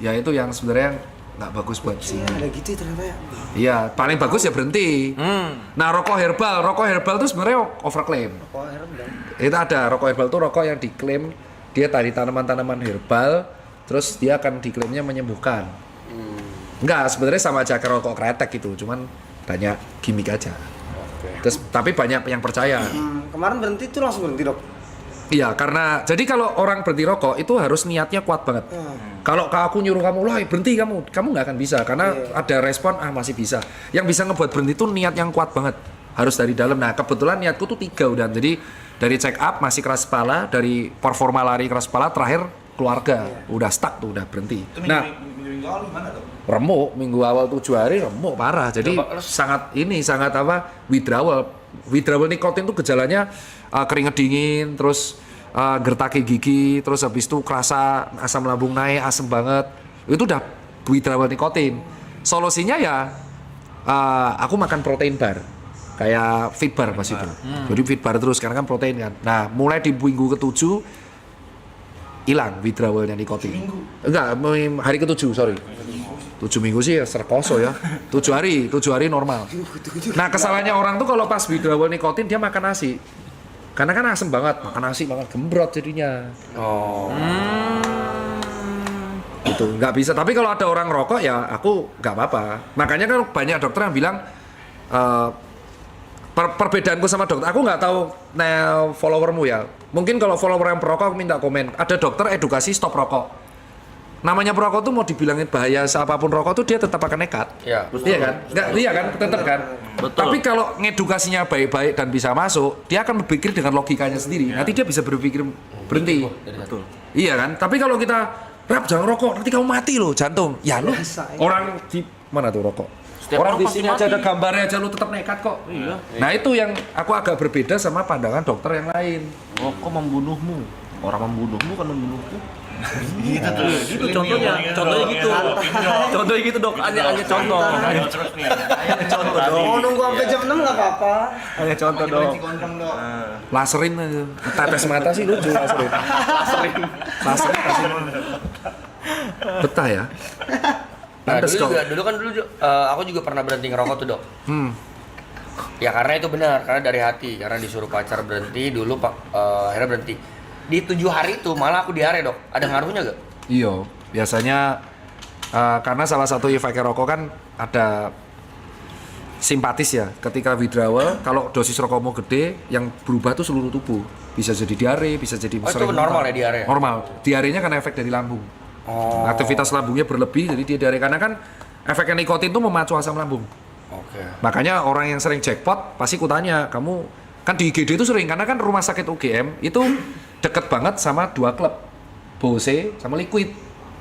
ya itu yang sebenarnya nggak bagus buat sih. Ada gitu ternyata ya. Iya paling bagus ya berhenti. Nah rokok herbal tuh sebenarnya overklaim. Itu ada rokok herbal tuh rokok yang diklaim dia tadi tanaman-tanaman herbal, terus dia akan diklaimnya menyembuhkan. Enggak, sebenarnya sama aja kayak rokok kretek gitu, cuman banyak gimmick aja. Terus tapi banyak yang percaya. Kemarin berhenti tuh langsung berhenti dok. Iya, karena jadi kalau orang berhenti rokok itu harus niatnya kuat banget. Kalau aku nyuruh kamu, lah berhenti kamu nggak akan bisa karena ada respon masih bisa. Yang bisa ngebuat berhenti itu niat yang kuat banget, harus dari dalam. Nah kebetulan niatku tuh 3 udah, jadi dari check up masih keras kepala, dari performa lari keras kepala, terakhir keluarga udah stuck tuh udah berhenti. Nah minggu awal gimana dok? remuk minggu awal 7 hari remuk parah, jadi sangat withdrawal nikotin tuh gejalanya keringet dingin, terus gertaki gigi, terus habis itu kerasa asam lambung naik, asam banget, itu udah withdrawal nikotin. Solusinya ya aku makan protein bar. kayak fit bar pas itu. Jadi fit bar terus karena kan protein kan. Nah, mulai di minggu ke-7 hilang withdrawalnya nikotin. Enggak, hari ke-7, sorry. 7 minggu sih ya serkoso ya. 7 hari normal. Nah, kesalahannya orang tuh kalau pas withdrawal nikotin dia makan nasi. Karena kan asem banget, makan nasi makan gembrot jadinya. Gitu, nggak bisa. Tapi kalau ada orang rokok ya aku nggak apa-apa. Makanya kan banyak dokter yang bilang perbedaanku sama dokter, aku nggak tahu followermu ya. Mungkin kalau follower yang perokok aku minta komen. Ada dokter edukasi stop rokok. Namanya perokok tuh mau dibilangin bahaya apapun rokok tuh dia tetap akan nekat. Iya. Iya kan? Nggak, iya kan? Tetap kan? Betul. Tapi kalau ngedukasinya baik-baik dan bisa masuk, dia akan berpikir dengan logikanya sendiri. Nanti dia bisa berpikir berhenti. Betul. Iya kan? Tapi kalau kita rap jangan rokok, nanti kamu mati loh jantung. Ya lu orang di mana tuh rokok? Setiap orang di orang sini pasti aja ada mati. gambarnya aja lu tetap nekat kok. Iya. Nah itu yang aku agak berbeda sama pandangan dokter yang lain. Rokok membunuhmu. Orang membunuhmu kan membunuhku. Gitu tuh. Gitu contohnya. Contohnya gitu. Contohnya gitu, Dok. Hanya contoh. Terus nih. Contoh dong. Mau nunggu sampai jam 6 nggak apa-apa. Hanya contoh dong. Laserin aja. Tetes mata sih lucu laserin. Laserin kasih betah ya. Nah, Pantes kok. dulu aku juga pernah berhenti ngerokok tuh, Dok. Ya karena itu benar, karena dari hati, karena disuruh pacar berhenti dulu akhirnya berhenti. Di 7 hari itu malah aku diare, Dok. Ada ngaruhnya gak? Iya, biasanya karena salah satu efeknya rokok kan ada simpatis ya. Ketika withdrawal, kalau dosis rokokmu gede, yang berubah tuh seluruh tubuh. Bisa jadi diare, bisa jadi Oh, itu sering normal muntah. ya diare? Normal. Diarenya karena efek dari lambung. Oh. Aktivitas lambungnya berlebih, jadi dia diare. Karena kan efeknya nikotin tuh memacu asam lambung. Oke. Makanya orang yang sering jackpot pasti kutanya, kamu kan di IGD itu sering karena kan rumah sakit UGM itu deket banget sama 2 klub, Bose sama Liquid.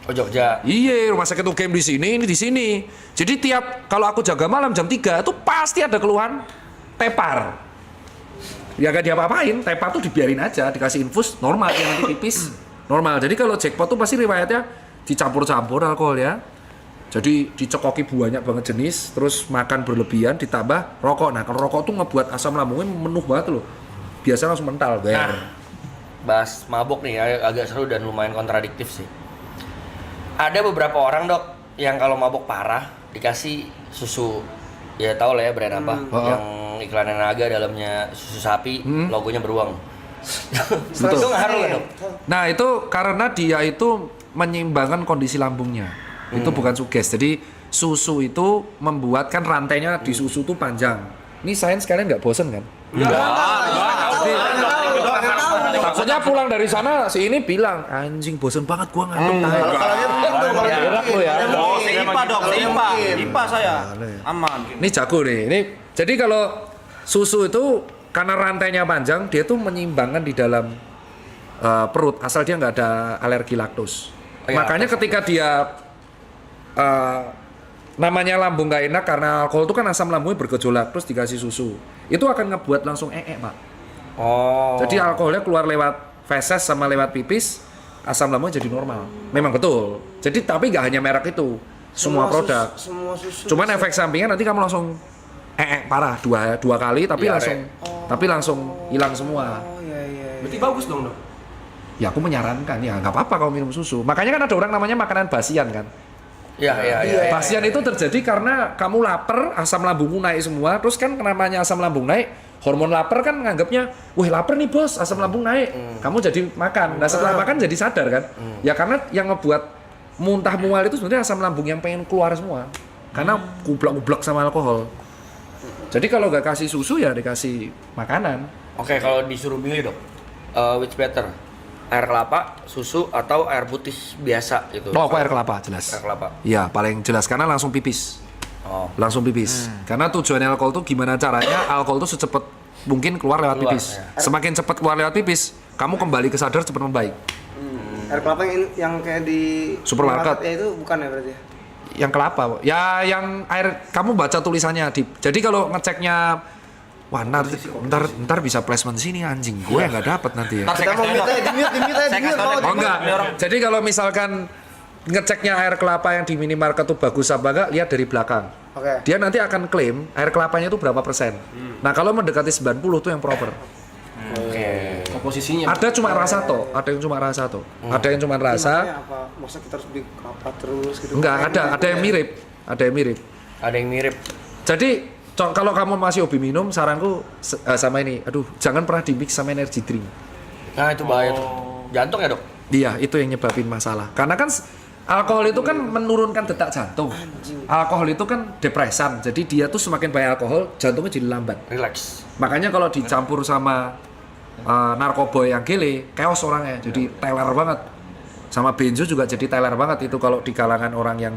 Oh, Jogja. Iya, rumah sakit UGM di sini, ini di sini. Jadi tiap kalau aku jaga malam jam 3 itu pasti ada keluhan tepar. Ya gak diapa-apain, tepar tuh dibiarin aja, dikasih infus normal ya nanti pipis normal. Jadi kalau jackpot tuh pasti riwayatnya dicampur-campur alkohol ya. Jadi dicekoki banyak banget jenis, terus makan berlebihan ditambah rokok. Nah, kalau rokok tuh ngebuat asam lambungnya menuh banget loh. Biasanya langsung mental, Bahas mabok nih agak seru dan lumayan kontradiktif sih. Ada beberapa orang, Dok, yang kalau mabok parah dikasih susu, ya tau lah ya brand apa, yang iklannya naga dalamnya susu sapi, logonya beruang. Betul. Itu ngaruh nggak, Dok? Nah, itu karena dia itu menyeimbangkan kondisi lambungnya. Itu bukan suges. Jadi susu itu membuat kan rantainya di susu tuh panjang. Ini sains kalian nggak bosen kan? Takutnya pulang dari sana si ini bilang anjing bosen banget gua ngantuk. Enak lo ya. Oh, IPA dong, IPA saya. Aman. Ini jago nih. Ini jadi kalau susu itu karena rantainya panjang, dia tuh menyeimbangkan di dalam perut asal dia nggak ada alergi laktos. Makanya ketika dia namanya lambung nggak enak karena alkohol itu kan asam lambungnya bergejolak terus dikasih susu, itu akan ngebuat langsung Pak. Oh. Jadi alkoholnya keluar lewat feses sama lewat pipis, asam lambungnya jadi normal. Memang betul. Jadi tapi nggak hanya merek itu, semua produk. Semua susu. Cuman efek sampingnya nanti kamu langsung parah dua kali tapi langsung hilang semua. Oh iya. Berarti bagus dong, Dok. Ya aku menyarankan ya nggak apa-apa kalau minum susu. Makanya kan ada orang namanya makanan basian kan. Iya. Basian itu terjadi karena kamu lapar, asam lambungmu naik semua, terus kan namanya asam lambung naik, hormon lapar kan nganggapnya, wih lapar nih bos, asam lambung naik, kamu jadi makan. Nah setelah makan jadi sadar kan, ya karena yang ngebuat muntah mual itu sebenarnya asam lambung yang pengen keluar semua, karena kublak-kublak sama alkohol. Jadi kalau nggak kasih susu ya dikasih makanan. Oke, kalau disuruh milih, Dok, which better? Air kelapa, susu, atau air putih biasa gitu? Oh, aku air kelapa jelas. Air kelapa. Iya, paling jelas karena langsung pipis. Oh. Langsung pipis. Karena tujuannya alkohol tuh gimana caranya alkohol tuh secepat mungkin keluar lewat pipis. Ya. Semakin cepat keluar lewat pipis, kamu kembali ke sadar cepat membaik. Air kelapa yang kayak di Supermarket. ya itu bukan ya berarti? Yang kelapa, ya yang air kamu baca tulisannya jadi kalau ngeceknya wah ntar bisa placement sini anjing gue nggak dapat nanti ya. Kita mau minta di mute Saya kasih tau deh. Oh enggak. Jadi kalau misalkan ngeceknya air kelapa yang di minimarket tuh bagus apa enggak, lihat dari belakang. Oke. Dia nanti akan klaim air kelapanya itu berapa persen. Nah, kalau mendekati 90 tuh yang proper. Komposisinya. Ada cuma rasa toh, ada yang cuma rasa toh. Ada yang cuma rasa. Apa? Masa kita harus beli kelapa terus gitu? Enggak, ada yang mirip. Ada yang mirip. Ada yang mirip. Jadi, kalau kamu masih hobi minum, saranku sama ini. Aduh, jangan pernah di mix sama energy drink. Nah, itu bahaya tuh. Jantung ya, Dok? Iya, itu yang nyebabin masalah. Karena kan alkohol itu kan menurunkan detak jantung. Alkohol itu kan depresan. Jadi dia tuh semakin banyak alkohol, jantungnya jadi lambat. Relax. Makanya kalau dicampur sama narkoba yang gele, chaos orangnya. Jadi teler banget. Sama benzo juga jadi teler banget itu kalau di kalangan orang yang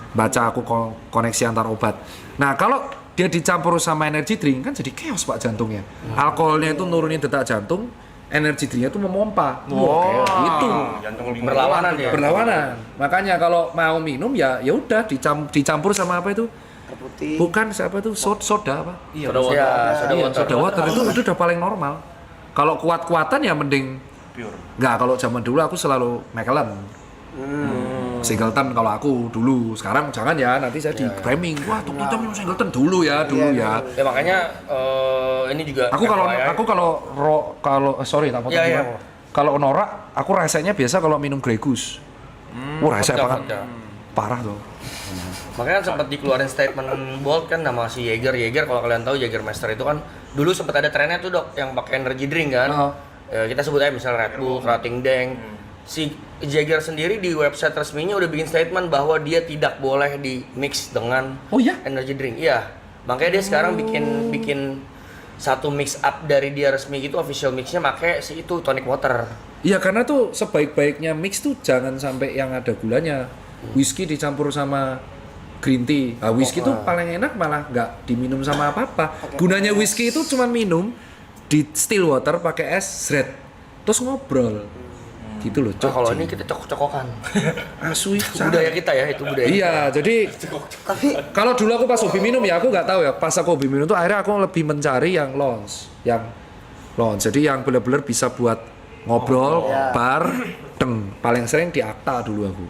baca aku koneksi antar obat. Nah, kalau dia dicampur sama energy drink kan jadi chaos Pak jantungnya. Alkoholnya itu nurunin detak jantung, energy drinknya itu memompa. Itu Jantung bingung. Berlawanan ya. berlawanan. Makanya kalau mau minum ya udah dicampur sama apa itu? Air putih. Bukan siapa itu soda apa? Soda water. Iya, soda water itu udah paling normal. Kalau kuat-kuatan ya mending Pure. nggak. Kalau zaman dulu aku selalu Macallan. Singleton kalau aku dulu. Sekarang jangan ya, nanti saya di framing. Wah, tuh kita minum Singleton dulu ya. Ya makanya ini juga Aku sorry tak potong Iya, juga. Kalau norak, aku rasanya biasa kalau minum Grey Goose. Wah, rasanya banget. Parah tuh. Makanya sempat dikeluarin statement bold kan nama si Jaeger kalau kalian tahu Jaegermeister itu kan dulu sempat ada trennya tuh Dok yang pakai energy drink kan. Kita sebut aja misalnya Red Bull, Krating Deng. Si Jaeger sendiri di website resminya udah bikin statement bahwa dia tidak boleh di mix dengan energy drink. Iya. Makanya dia sekarang bikin satu mix up dari dia resmi gitu, official mixnya pakai si itu tonic water. Iya, karena tuh sebaik-baiknya mix tuh jangan sampai yang ada gulanya. Whisky dicampur sama green tea. Nah, whisky tuh paling enak malah nggak diminum sama apa-apa. Gunanya whisky itu cuma minum di still water pakai es red. Terus ngobrol. Gitu loh, Nah, kalau ini kita cokok-cokokan. Asui. Budaya kita ya, itu budaya. Iya, jadi kalau dulu aku pas hobi minum ya aku nggak tahu ya. Pas aku hobi minum tuh akhirnya aku lebih mencari yang lounge. Jadi yang bener-bener bisa buat ngobrol, bar, paling sering di Akta dulu aku.